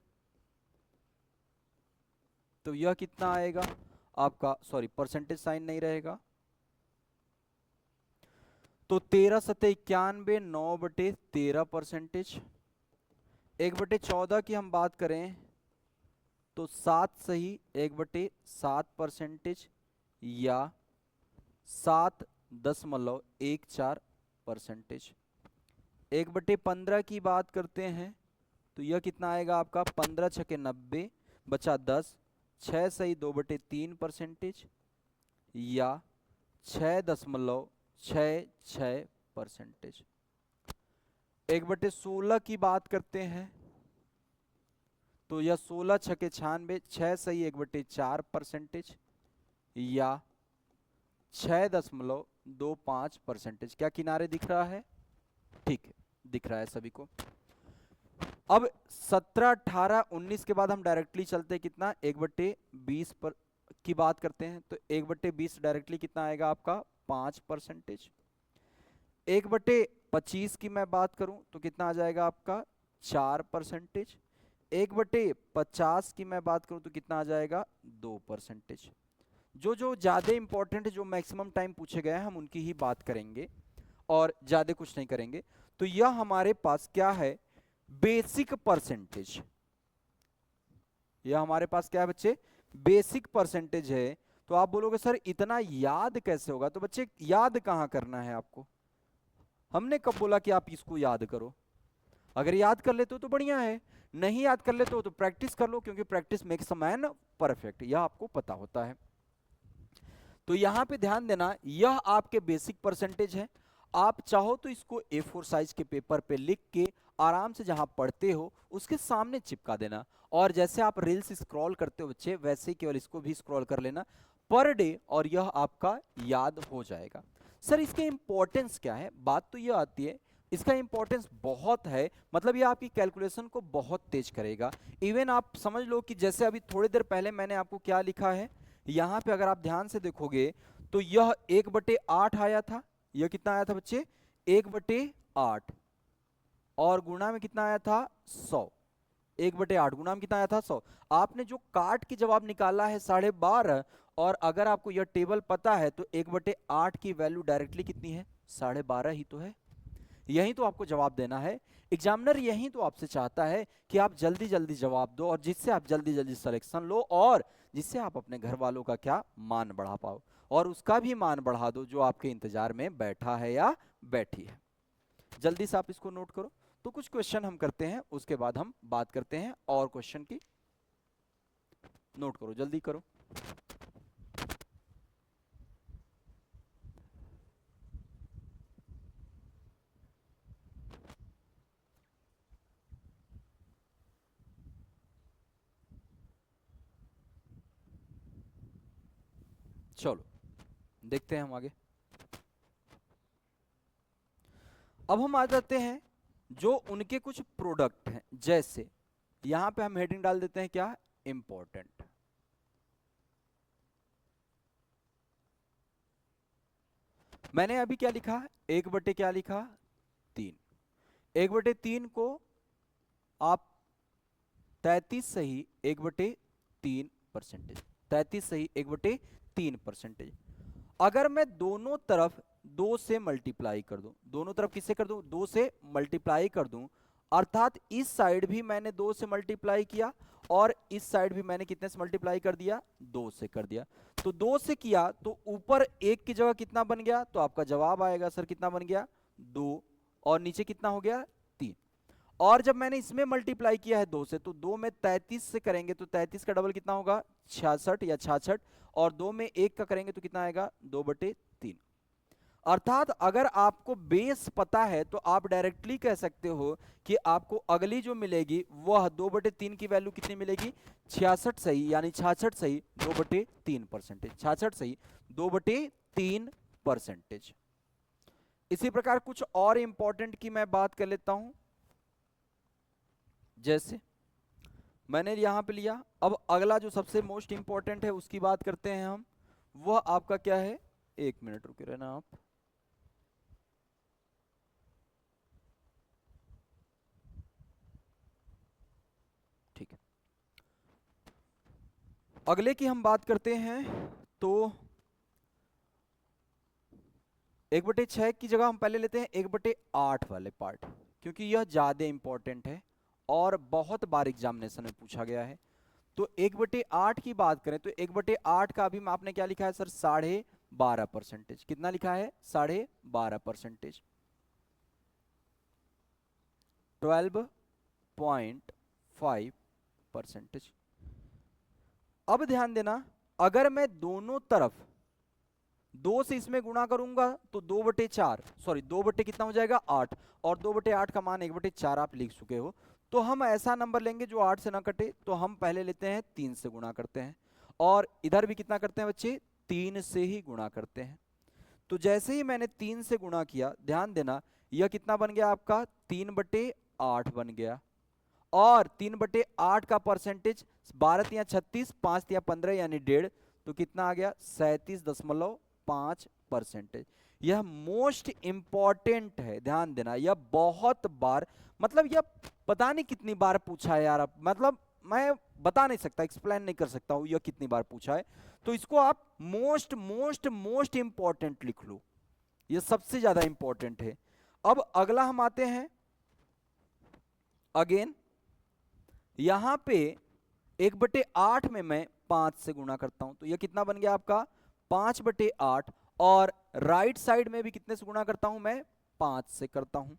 तो यह कितना आएगा आपका, सॉरी परसेंटेज साइन नहीं रहेगा, तो 13 सत्ते 91, 9/13%। 1/14 की हम बात करें तो 7 सही 1/7% या 7.14%। 1/15 की बात करते हैं तो यह कितना आएगा आपका 15 छके 90 बचा 10, 6 सही 2/3% या 6.66%। 1/16 की बात करते हैं तो यह 16 छके 96, 6 सही 1/4% या 6.25%। क्या किनारे दिख रहा है, ठीक है दिख रहा है सभी को। अब 17, 18, 19 के बाद हम डायरेक्टली चलते हैं कितना 1/20 पर की बात करते हैं तो 1/20 डायरेक्टली कितना आएगा आपका 5%। 1/25 की मैं बात करूं तो कितना आ जाएगा आपका 4%। 1/50 की मैं बात करूं तो कितना आ जाएगा 2%। जो जो ज्यादा इंपॉर्टेंट जो मैक्सिमम टाइम पूछे गए हैं हम उनकी ही बात करेंगे और ज्यादा कुछ नहीं करेंगे। तो यह हमारे पास क्या है बेसिक परसेंटेज, यह हमारे पास क्या है बच्चे बेसिक परसेंटेज है। तो आप बोलोगे सर इतना याद कैसे होगा, तो बच्चे याद कहां करना है आपको, हमने कब बोला कि आप इसको याद करो, अगर याद कर लेते हो तो बढ़िया है, नहीं याद कर लेते हो तो प्रैक्टिस कर लो क्योंकि practice makes a man perfect, यह आपको पता होता है। तो यहां पे ध्यान देना यह आपके बेसिक परसेंटेज है। आप चाहो तो इसको A4 साइज के पेपर पे लिख के आराम से जहां पढ़ते हो उसके सामने चिपका देना, और जैसे आप रील्स स्क्रॉल करते हो बच्चे वैसे ही केवल इसको भी स्क्रॉल कर लेना पर डे और यह आपका याद हो जाएगा। सर इसके इंपॉर्टेंस क्या है, बात तो यह आती है इसका इंपॉर्टेंस बहुत है, मतलब ये आपकी कैलकुलेशन को बहुत तेज करेगा। इवन आप समझ लो कि जैसे अभी थोड़ी देर पहले मैंने आपको क्या लिखा है, यहां पे अगर आप ध्यान से देखोगे तो यह 1/8 आया था, यह कितना आया था बच्चे 1/8 और गुणा में कितना आया था 100। 1/8 गुना में कितना आया था 100। आपने जो काट के जवाब निकाला है 12.5, और अगर आपको यह टेबल पता है तो 1/8 की वैल्यू डायरेक्टली कितनी है, 12.5 ही तो है। यही तो आपको जवाब देना है। एग्जामिनर यही तो आपसे चाहता है कि आप जल्दी जल्दी जवाब दो, और जिससे आप जल्दी जल्दी सिलेक्शन लो, और जिससे आप अपने घर वालों का क्या मान बढ़ा पाओ, और उसका भी मान बढ़ा दो जो आपके इंतजार में बैठा है या बैठी है। जल्दी से आप इसको नोट करो। तो कुछ क्वेश्चन हम करते हैं, उसके बाद हम बात करते हैं और क्वेश्चन की। नोट करो, जल्दी करो। चलो देखते हैं हम आगे। अब हम आ जाते हैं जो उनके कुछ प्रोडक्ट हैं, जैसे यहां पे हम हेडिंग डाल देते हैं क्या, इंपॉर्टेंट। मैंने अभी क्या लिखा, 1/, क्या लिखा, 3। 1/3 को आप 33 सही 1/3%, 33 सही 1/3%। अगर मैं दोनों तरफ 2 से मल्टीप्लाई कर दूं, दोनों तरफ किससे कर दूं, 2 से मल्टीप्लाई कर दूं, अर्थात इस साइड भी मैंने 2 से मल्टीप्लाई किया और इस साइड भी मैंने कितने से मल्टीप्लाई कर दिया, 2 से कर दिया। तो 2 से किया तो ऊपर 1 की जगह कितना बन गया, तो आपका जवाब आएगा सर कितना बन गया, 2, और नीचे कितना हो गया, 3। और जब मैंने इसमें मल्टीप्लाई किया है 2 से, तो 2 में 33 से करेंगे तो 33 का डबल कितना होगा, 66 या 66, और 2 में 1 का करेंगे तो कितना आएगा, 2/3। अर्थात अगर आपको बेस पता है तो आप डायरेक्टली कह सकते हो कि आपको अगली जो मिलेगी वह 2/3 की वैल्यू कितनी मिलेगी, 66 सही, यानी 66 सही 2/3%, 66 सही 2/3%। इसी प्रकार कुछ और इंपॉर्टेंट की मैं बात कर लेता हूं, जैसे मैंने यहां पे लिया। अब अगला जो सबसे मोस्ट इंपॉर्टेंट है उसकी बात करते हैं हम, वह आपका क्या है, 1 मिनट रुके रहना आप। ठीक है, अगले की हम बात करते हैं। तो 1/6 की जगह हम पहले लेते हैं 1/8 वाले पार्ट, क्योंकि यह ज्यादा इंपॉर्टेंट है और बहुत बार एग्जामिनेशन में पूछा गया है। तो 1/8 की बात करें तो 1/8 का अभी आपने क्या लिखा है सर, 12.5%। कितना लिखा है, 12.5%, 12.5%। अब ध्यान देना, अगर मैं दोनों तरफ 2 से इसमें गुणा करूंगा तो 2/4, सॉरी 2 कितना हो जाएगा, 8, और 2/8 का मान 1/4 आप लिख चुके हो। तो हम ऐसा नंबर लेंगे जो 8 से ना कटे, तो हम पहले लेते हैं 3 से गुणा करते हैं, और इधर भी कितना करते हैं बच्चे, 3 से ही गुणा करते हैं। तो जैसे ही मैंने 3 से गुणा किया, ध्यान देना यह कितना बन गया आपका, 3/8 बन गया। और 3/8 का परसेंटेज 12 या 36, 5 या 15 यानी 1.5, तो कितना आ गया, 37.5%। यह मोस्ट इंपॉर्टेंट है, ध्यान देना, यह बहुत बार, मतलब यह पता नहीं कितनी बार पूछा है यार, मतलब मैं बता नहीं सकता, एक्सप्लेन नहीं कर सकता हूं यह कितनी बार पूछा है। तो इसको आप मोस्ट मोस्ट मोस्ट इंपॉर्टेंट लिख लो, यह सबसे ज्यादा इंपॉर्टेंट है। अब अगला हम आते हैं, अगेन यहां पे 1/8 में मैं 5 से गुणा करता हूं, तो यह कितना बन गया आपका, 5/8, और राइट साइड में भी कितने से गुणा करता हूं मैं, 5 से करता हूं।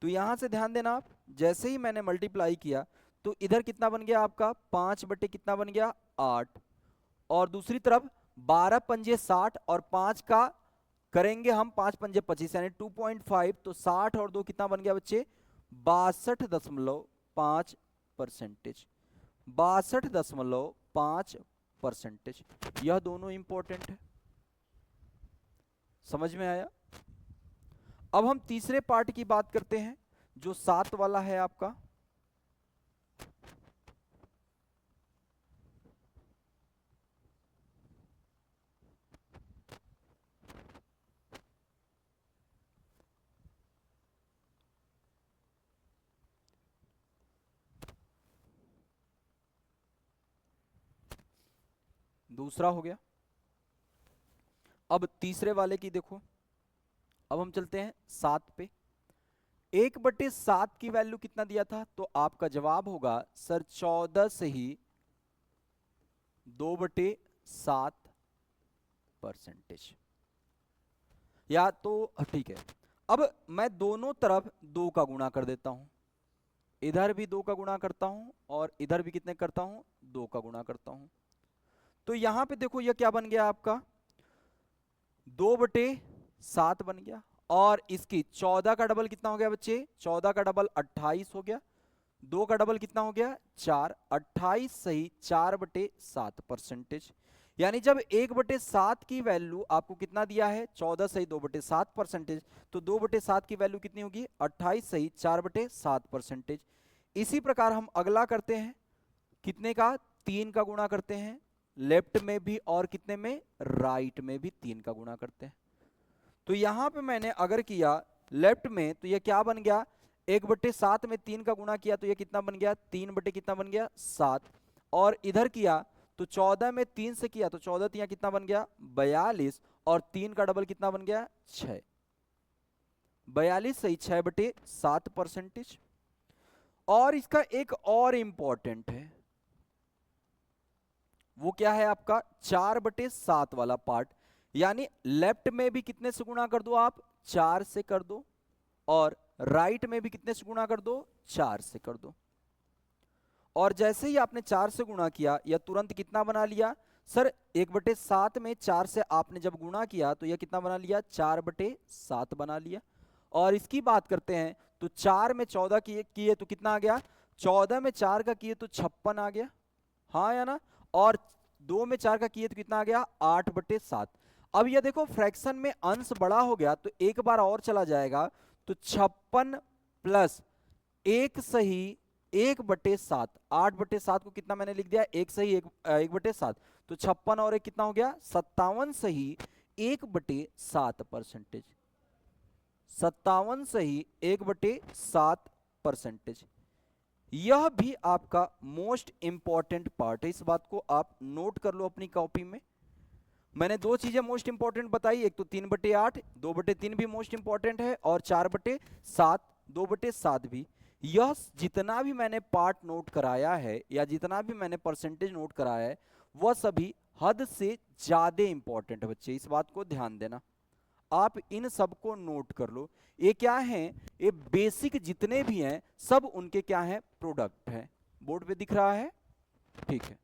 तो यहां से ध्यान देना आप, जैसे ही मैंने मल्टीप्लाई किया तो इधर कितना बन गया आपका, 5 कितना बन गया, 8, और दूसरी तरफ 12 पंजे 60 और 5 का करेंगे हम 5 पंजे 25 यानी 2.5, तो 60 और 2 कितना बन गया बच्चे, 62.5%, 62.5%। यह दोनों इंपॉर्टेंट है, समझ में आया। अब हम तीसरे पार्ट की बात करते हैं जो 7 वाला है आपका। दूसरा हो गया। अब तीसरे वाले की देखो, अब हम चलते हैं 7 पे। 1/7 की वैल्यू कितना दिया था, तो आपका जवाब होगा सर 14 से ही 2/7%। या तो ठीक है, अब मैं दोनों तरफ 2 का गुणा कर देता हूं, इधर भी 2 का गुणा करता हूं और इधर भी कितने करता हूं, 2 का गुणा करता हूं। तो यहां पे देखो ये क्या बन गया आपका, 2/7 बन गया। और इसकी 14 का डबल कितना हो गया बच्चे, 14 का डबल 28 हो गया। 2 का डबल कितना हो गया, 4। 28 सही 4/7%। यानी जब 1/7 की वैल्यू आपको कितना दिया है, 14 सही 2/7%, तो 2/7 की वैल्यू कितनी होगी, 28 सही 4/7%। इसी प्रकार हम अगला करते हैं, कितने का, 3 का गुणा करते हैं, लेफ्ट में भी और कितने में, राइट में भी 3 का गुणा करते हैं। तो यहां पे मैंने अगर किया लेफ्ट में, तो ये क्या बन गया, 1/7 में 3 का गुणा किया तो ये कितना बन गया, 3 बटे कितना बन गया, 7। और इधर किया तो 14 में 3 से किया तो 14 तिया कितना बन गया, 42। और 3 का डबल कितना बन गया, 6। 42 सही 6/7%। और इसका एक और इंपॉर्टेंट है, वो क्या है आपका 4/7 वाला पार्ट। यानी लेफ्ट में भी कितने से गुणा कर दो आप, 4 से कर दो, और राइट में भी कितने से गुणा कर दो, 4 से कर दो। और जैसे ही आपने 4 से गुणा किया, यह तुरंत कितना बना लिया सर, 1/7 में 4 से आपने जब गुणा किया तो यह कितना बना लिया, 4/7 बना लिया। और इसकी बात करते हैं तो 4 में 14 किए तो कितना आ गया, 14 में 4 का किए तो 56 आ गया, हाँ या ना। और 2 में 4 का किए तो कितना आ गया, 8/7। अब ये देखो फ्रैक्शन में अंश बड़ा हो गया तो एक बार और चला जाएगा, तो 56 प्लस 1 सही 1/7, 8/7 को कितना मैंने लिख दिया, 1 सही 1/7, तो 56 और 1 कितना हो गया, 57 सही 1/7%। 57 सही 1/7%। यह भी आपका मोस्ट इंपॉर्टेंट पार्ट है, इस बात को आप नोट कर लो अपनी कॉपी में। मैंने दो चीजें मोस्ट इंपॉर्टेंट बताई, एक तो 3/8, 2/3 भी मोस्ट इंपॉर्टेंट है, और 4/7, 2/7 भी। यह जितना भी मैंने पार्ट नोट कराया है या जितना भी मैंने परसेंटेज नोट कराया है, वह सभी हद से ज्यादा इंपॉर्टेंट है बच्चे, इस बात को ध्यान देना। आप इन सबको नोट कर लो। ये क्या है, ये बेसिक जितने भी हैं सब उनके क्या हैं, प्रोडक्ट हैं। बोर्ड पे दिख रहा है, ठीक है।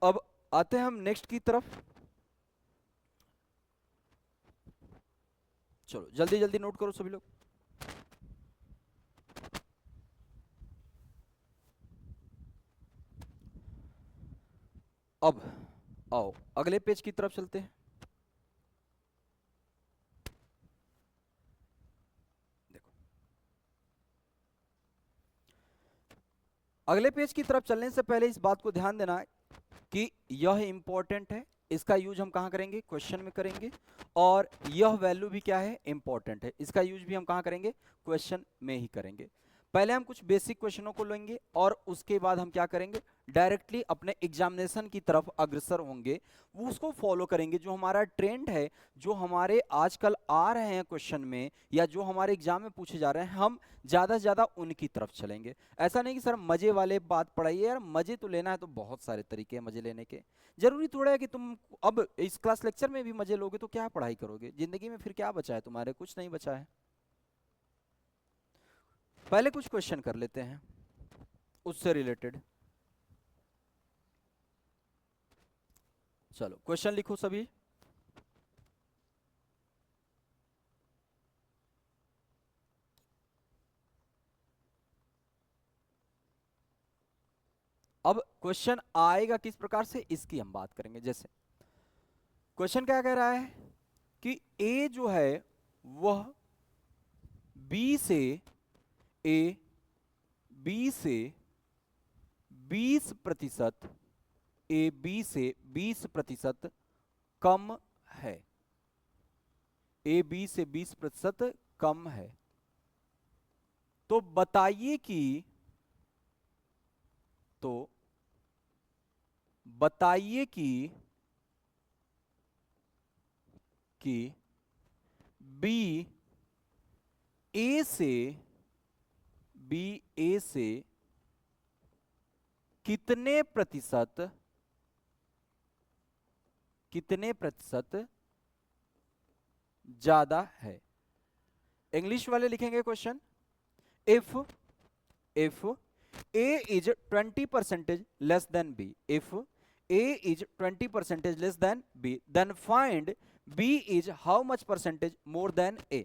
अब आते हैं हम नेक्स्ट की तरफ। चलो जल्दी जल्दी नोट करो सभी लोग। अब आओ अगले पेज की तरफ चलते हैं। देखो अगले पेज की तरफ चलने से पहले इस बात को ध्यान देना कि यह इंपॉर्टेंट है, इसका यूज हम कहां करेंगे, क्वेश्चन में करेंगे। और यह वैल्यू भी क्या है, इंपॉर्टेंट है, इसका यूज भी हम कहां करेंगे, क्वेश्चन में ही करेंगे। पहले हम कुछ बेसिक क्वेश्चनों को लेंगे और उसके बाद हम क्या करेंगे, डायरेक्टली अपने एग्जामिनेशन की तरफ अग्रसर होंगे, वो उसको फॉलो करेंगे। जो हमारा ट्रेंड है, जो हमारे आजकल आ रहे हैं क्वेश्चन में या जो हमारे एग्जाम में पूछे जा रहे हैं, हम ज़्यादा से ज़्यादा उनकी तरफ चलेंगे। ऐसा नहीं कि सर मजे वाले बात पढ़ाइए, यार मजे तो लेना है तो बहुत सारे तरीके हैं मजे लेने के। जरूरी थोड़ा है कि तुम अब इस क्लास लेक्चर में भी मजे लोगे तो क्या पढ़ाई करोगे, जिंदगी में फिर क्या बचा है तुम्हारे, कुछ नहीं बचा है। पहले कुछ क्वेश्चन कर लेते हैं उससे रिलेटेड। चलो क्वेश्चन लिखो सभी। अब क्वेश्चन आएगा किस प्रकार से, इसकी हम बात करेंगे। जैसे क्वेश्चन क्या कह रहा है कि ए जो है वह बी से ए बी से 20%, ए बी से 20% कम है, ए बी से 20% कम है। तो बताइए कि तो बताइए कि बी ए से कितने प्रतिशत ज्यादा है। इंग्लिश वाले लिखेंगे question, if A is 20% less than B, if A is 20% less than B, then find B is how much percentage more than A।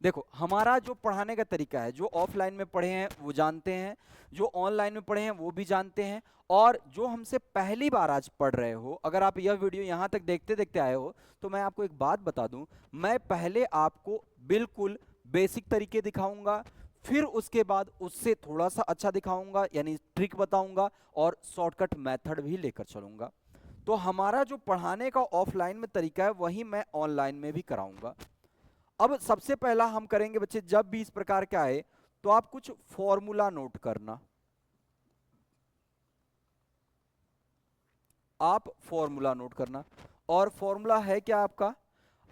देखो हमारा जो पढ़ाने का तरीका है, जो ऑफलाइन में पढ़े हैं वो जानते हैं, जो ऑनलाइन में पढ़े हैं वो भी जानते हैं, और जो हमसे पहली बार आज पढ़ रहे हो, अगर आप यह वीडियो यहां तक देखते देखते आए हो, तो मैं आपको एक बात बता दूं, मैं पहले आपको बिल्कुल बेसिक तरीके दिखाऊंगा, फिर उसके बाद उससे थोड़ा सा अच्छा दिखाऊंगा, यानी ट्रिक बताऊंगा, और शॉर्टकट मेथड भी लेकर चलूंगा। तो हमारा जो पढ़ाने का ऑफलाइन में तरीका है वही मैं ऑनलाइन में भी कराऊंगा। अब सबसे पहला हम करेंगे बच्चे, जब भी इस प्रकार का आए तो आप कुछ फॉर्मूला नोट करना, आप फॉर्मूला नोट करना। और फॉर्मूला है क्या आपका,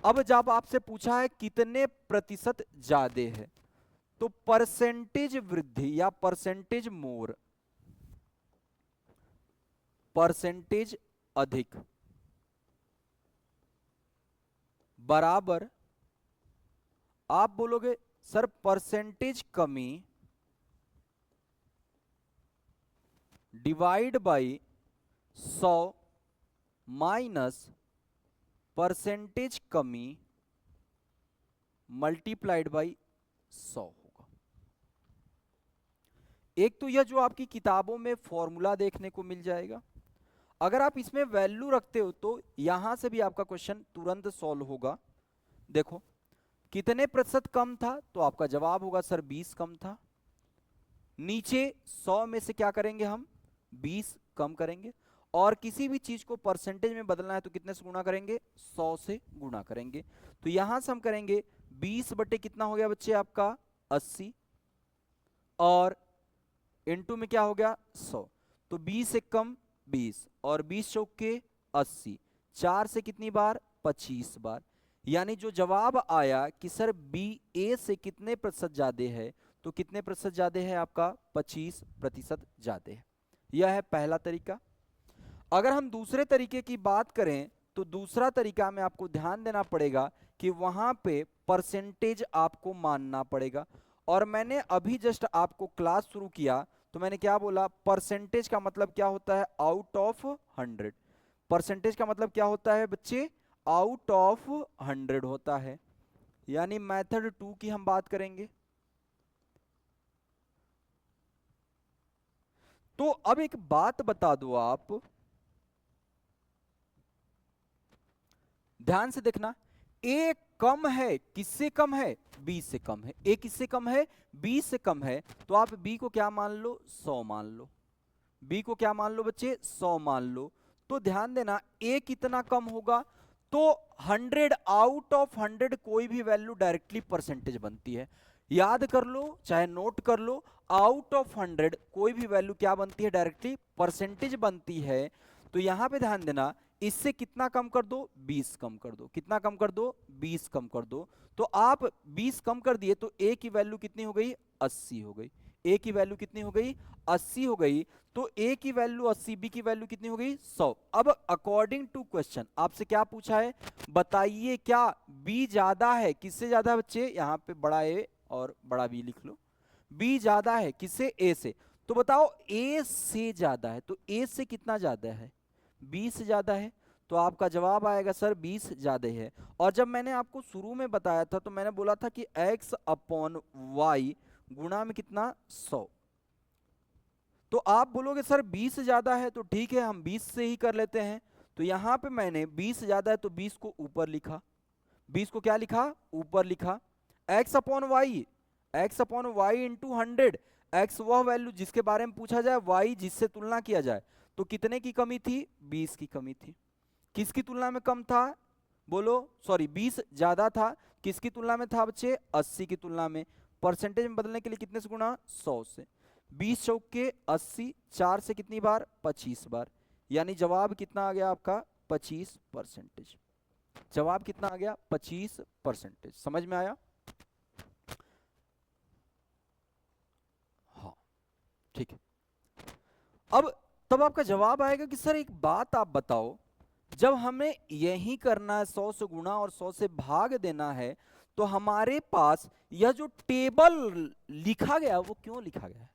अब जब आपसे पूछा है कितने प्रतिशत ज्यादा है, तो परसेंटेज वृद्धि या परसेंटेज मोर, परसेंटेज अधिक बराबर, आप बोलोगे सर परसेंटेज कमी डिवाइड बाई 100 माइनस परसेंटेज कमी मल्टीप्लाइड बाई 100 होगा। एक तो यह जो आपकी किताबों में फॉर्मूला देखने को मिल जाएगा, अगर आप इसमें वैल्यू रखते हो तो यहां से भी आपका क्वेश्चन तुरंत सॉल्व होगा। देखो कितने प्रतिशत कम था, तो आपका जवाब होगा सर 20 कम था। नीचे 100 में से क्या करेंगे हम, 20 कम करेंगे, और किसी भी चीज को परसेंटेज में बदलना है तो कितने से गुणा करेंगे, 100 से गुणा करेंगे। तो यहां से हम करेंगे 20 बटे कितना हो गया बच्चे आपका 80, और इनटू में क्या हो गया 100, तो 20 से कम 20, और 20 चौक के 80, 4 से कितनी बार 25 बार, यानी जो जवाब आया कि सर बी ए से कितने प्रतिशत ज्यादा है, तो कितने प्रतिशत ज्यादा है आपका 25% ज्यादा है। यह है पहला तरीका। अगर हम दूसरे तरीके की बात करें तो दूसरा तरीका में आपको ध्यान देना पड़ेगा कि वहां पे परसेंटेज आपको मानना पड़ेगा। और मैंने अभी जस्ट आपको क्लास शुरू किया तो मैंने क्या बोला, परसेंटेज का मतलब क्या होता है, आउट ऑफ 100। परसेंटेज का मतलब क्या होता है बच्चे, आउट ऑफ 100 होता है। यानी मेथड 2 की हम बात करेंगे। तो अब एक बात बता दो आप, ध्यान से देखना, ए कम है, किससे कम है, 20 से कम है। ए किससे कम है, 20 से कम है, तो आप बी को क्या मान लो, 100 मान लो। बी को क्या मान लो बच्चे, 100 मान लो। तो ध्यान देना ए कितना कम होगा, तो 100 आउट ऑफ 100 कोई भी वैल्यू डायरेक्टली परसेंटेज बनती है। याद कर लो चाहे नोट कर लो, आउट ऑफ 100 कोई भी वैल्यू क्या बनती है, डायरेक्टली परसेंटेज बनती है। तो यहां पे ध्यान देना, इससे कितना कम कर दो, 20 कम कर दो। कितना कम कर दो, 20 कम कर दो। तो आप 20 कम कर दिए तो ए की वैल्यू कितनी हो गई, 80 हो गई। ए की वैल्यू कितनी हो गई, 80 हो गई। तो ए की वैल्यू 80, बी की वैल्यू कितनी हो गई, 100। अब अकॉर्डिंग टू क्वेश्चन आपसे क्या पूछा है, बताइए क्या बी ज्यादा है, किससे ज्यादा है बच्चे, यहां पे बड़ा ए और बड़ा बी लिख लो। बी ज्यादा है किससे, ए से। तो बताओ ए से ज्यादा है, तो ए से कितना ज्यादा है, 20 ज्यादा है। तो आपका जवाब आएगा सर 20 ज्यादा है। और जब मैंने आपको शुरू में बताया था तो मैंने बोला था कि x अपॉन वाई गुणा में कितना, 100। तो आप बोलोगे सर 20 ज्यादा है, तो ठीक है हम 20 से ही कर लेते हैं। तो यहां पे मैंने 20 ज्यादा है तो 20 को ऊपर लिखा, 20 को क्या लिखा, ऊपर लिखा। x upon y, x upon y into 100, x वह वैल्यू जिसके बारे में पूछा जाए, वाई जिससे तुलना किया जाए। तो कितने की कमी थी, 20 की कमी थी। किसकी तुलना में कम था, बोलो, सॉरी 20 ज्यादा था, किसकी तुलना में था बच्चे, 80 की तुलना में। परसेंटेज में बदलने के लिए कितने से गुणा, 100 से। 20 चौके 80, 4 से कितनी बार 25 बार, यानी जवाब कितना आ गया आपका 25%। जवाब कितना आ गया 25%। समझ में आया? हाँ ठीक है। अब तब आपका जवाब आएगा कि सर एक बात आप बताओ, जब हमें यही करना है 100 से गुणा और 100 से भाग देना है, तो हमारे पास यह जो टेबल लिखा गया वो क्यों लिखा गया है?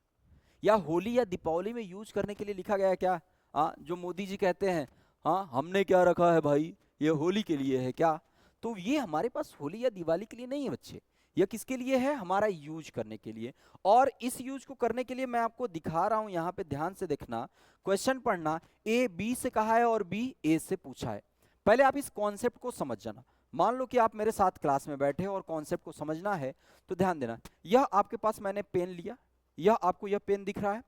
या होली या दीपावली में यूज करने के लिए लिखा गया है क्या? हाँ, जो मोदी जी कहते हैं, हाँ हमने क्या रखा है भाई, ये होली के लिए है क्या? तो ये हमारे पास होली या दिवाली के लिए नहीं है बच्चे, यह किसके लिए है? हमारा यूज करने के लिए। और इस यूज को करने के लिए मैं आपको दिखा रहा हूं, यहां पे ध्यान से देखना, क्वेश्चन पढ़ना। ए बी से कहा है और बी ए से पूछा है। पहले आप इस कॉन्सेप्ट को समझ जाना। मान लो कि आप मेरे साथ क्लास में बैठे और कॉन्सेप्ट को समझना है, तो ध्यान देना। यह आपके पास मैंने पेन लिया, यह आपको यह पेन दिख रहा है।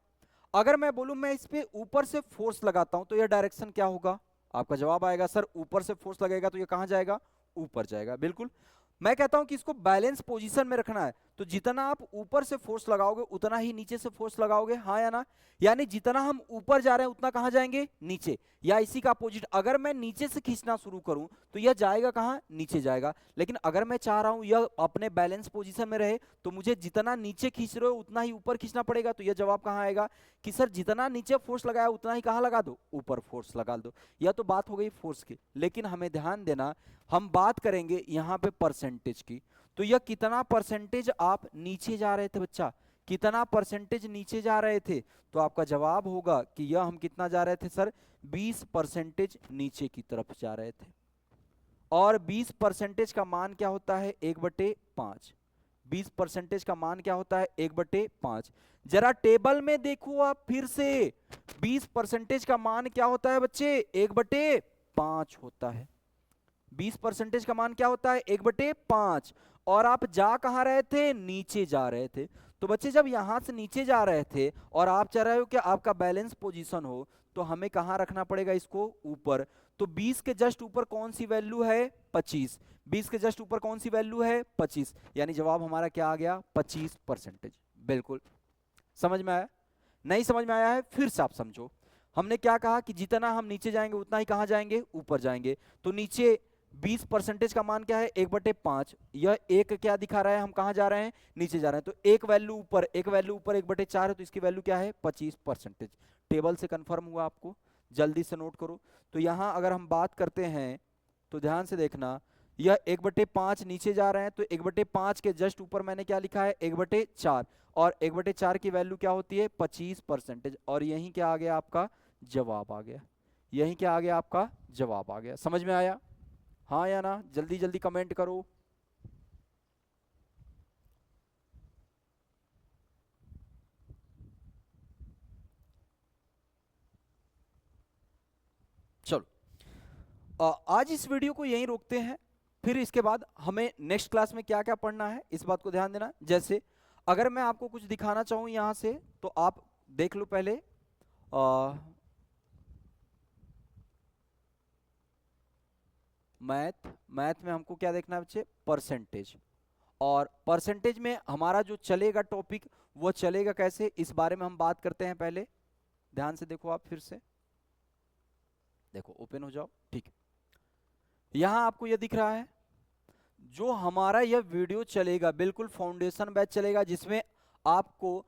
अगर मैं बोलूं मैं इस पे ऊपर से फोर्स लगाता हूं, तो यह डायरेक्शन क्या होगा? आपका जवाब आएगा सर ऊपर से फोर्स लगेगा तो यह कहां जाएगा? ऊपर जाएगा। बिल्कुल। मैं कहता हूं कि इसको बैलेंस पोजीशन में रखना है, तो जितना आप ऊपर से फोर्स लगाओगे उतना ही नीचे से फोर्स लगाओगे, हाँ या ना? यानी जितना हम ऊपर जा रहे हैं उतना कहां जाएंगे? नीचे। या इसी का अपोजिट, अगर मैं नीचे से खींचना शुरू करूं तो यह जाएगा कहां? नीचे जाएगा। लेकिन अगर मैं चाह रहा हूं यह अपने बैलेंस पोजीशन में रहे, तो मुझे जितना नीचे खींच रहे हो उतना ही ऊपर खींचना पड़ेगा। तो यह जवाब कहां आएगा कि सर जितना नीचे फोर्स लगाया उतना ही कहां लगा दो? ऊपर फोर्स लगा दो। यह तो बात हो गई फोर्स की, लेकिन हमें ध्यान देना, हम बात करेंगे यहां पे परसेंटेज की। तो यह कितना परसेंटेज आप नीचे जा रहे थे बच्चा? कितना परसेंटेज नीचे जा रहे थे? तो आपका जवाब होगा कि यह हम कितना जा रहे थे सर? 20% नीचे की तरफ जा रहे थे। और 20% का मान क्या होता है? 1/5। 20% का मान क्या होता है? 1/5। जरा टेबल में देखो आप फिर से, 20% का मान क्या होता है बच्चे? 1/5 होता है। 20% का मान क्या होता है? 1/5। और आप जा कहां रहे थे? नीचे जा रहे थे। तो बच्चे जब यहां से नीचे जा रहे थे और आप चाह रहे हो कि आपका बैलेंस पोजीशन हो, तो हमें कहां रखना पड़ेगा इसको? ऊपर। तो 20 के जस्ट ऊपर कौन सी वैल्यू है? 25। 20 के जस्ट ऊपर कौन सी वैल्यू है? 25। यानी जवाब हमारा क्या आ गया? 25%। बिल्कुल। समझ में आया? नहीं समझ में आया है? फिर से आप समझो। हमने क्या कहा कि जितना हम नीचे जाएंगे उतना ही कहां जाएंगे? ऊपर जाएंगे। तो नीचे 20% का मान क्या है? 1/5। यह एक क्या दिखा रहा है? हम कहां जा रहे हैं? नीचे जा रहे हैं। तो एक वैल्यू ऊपर, एक वैल्यू ऊपर 1/4 है, तो इसकी वैल्यू क्या है? 25%। टेबल से कंफर्म हुआ आपको? जल्दी से नोट करो। तो यहां अगर हम बात करते हैं तो ध्यान से देखना, यह 1/5 नीचे जा रहे हैं, तो 1/5 के जस्ट ऊपर मैंने क्या लिखा है? 1/4। और 1/4 की वैल्यू क्या होती है? 25%। और यही क्या आ गया आपका? जवाब आ गया। यही क्या आ गया आपका? जवाब आ गया। समझ में आया? हाँ या ना? जल्दी जल्दी कमेंट करो। चलो, आज इस वीडियो को यहीं रोकते हैं। फिर इसके बाद हमें नेक्स्ट क्लास में क्या क्या पढ़ना है इस बात को ध्यान देना। जैसे अगर मैं आपको कुछ दिखाना चाहूं यहां से, तो आप देख लो पहले। मैथ मैथ में हमको क्या देखना है बच्चे? परसेंटेज। और परसेंटेज में हमारा जो चलेगा टॉपिक, वो चलेगा कैसे, इस बारे में हम बात करते हैं। पहले ध्यान से देखो, आप फिर से देखो, ओपन हो जाओ। ठीक है, यहां आपको यह दिख रहा है, जो हमारा यह वीडियो चलेगा बिल्कुल फाउंडेशन बैच चलेगा, जिसमें आपको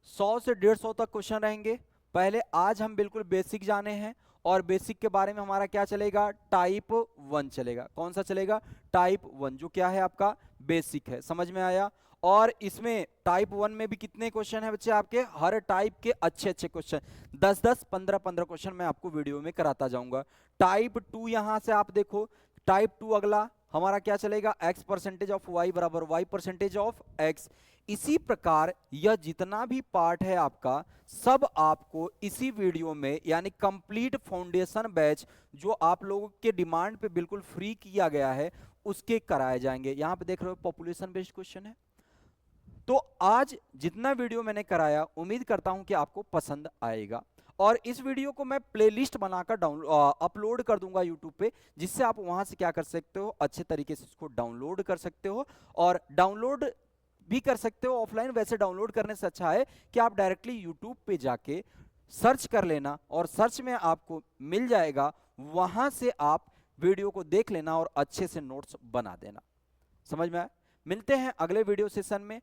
100 से 150 तक क्वेश्चन रहेंगे। पहले आज हम बिल्कुल बेसिक जाने हैं, और बेसिक के बारे में हमारा क्या चलेगा? टाइप 1 चलेगा। कौन सा चलेगा? टाइप 1, जो क्या है आपका? बेसिक है। समझ में आया? और इसमें टाइप 1 में भी कितने क्वेश्चन है बच्चे आपके? हर टाइप के अच्छे अच्छे क्वेश्चन, 10-10, 15-15 क्वेश्चन मैं आपको वीडियो में कराता जाऊंगा। टाइप 2 यहां से आप देखो, टाइप 2 अगला हमारा क्या चलेगा? x परसेंटेज ऑफ y बराबर y परसेंटेज ऑफ x। इसी प्रकार यह जितना भी पार्ट है आपका, सब आपको इसी वीडियो में, यानी कंप्लीट फाउंडेशन बैच जो आप लोगों के डिमांड पे बिल्कुल फ्री किया गया है, उसके कराए जाएंगे। यहां पे देख रहे हो पॉपुलेशन बेस्ड क्वेश्चन है। तो आज जितना वीडियो मैंने कराया, उम्मीद करता हूं कि आपको पसंद आएगा। और इस वीडियो को मैं प्लेलिस्ट बनाकर अपलोड कर दूंगा यूट्यूब पे, जिससे आप वहां से क्या कर सकते हो? अच्छे तरीके से इसको डाउनलोड कर सकते हो। और डाउनलोड भी कर सकते हो ऑफलाइन, वैसे डाउनलोड करने से अच्छा है कि आप डायरेक्टली यूट्यूब पे जाके सर्च कर लेना और सर्च में आपको मिल जाएगा, वहां से आप वीडियो को देख लेना और अच्छे से नोट्स बना देना। समझ में आया? मिलते हैं अगले वीडियो सेशन में।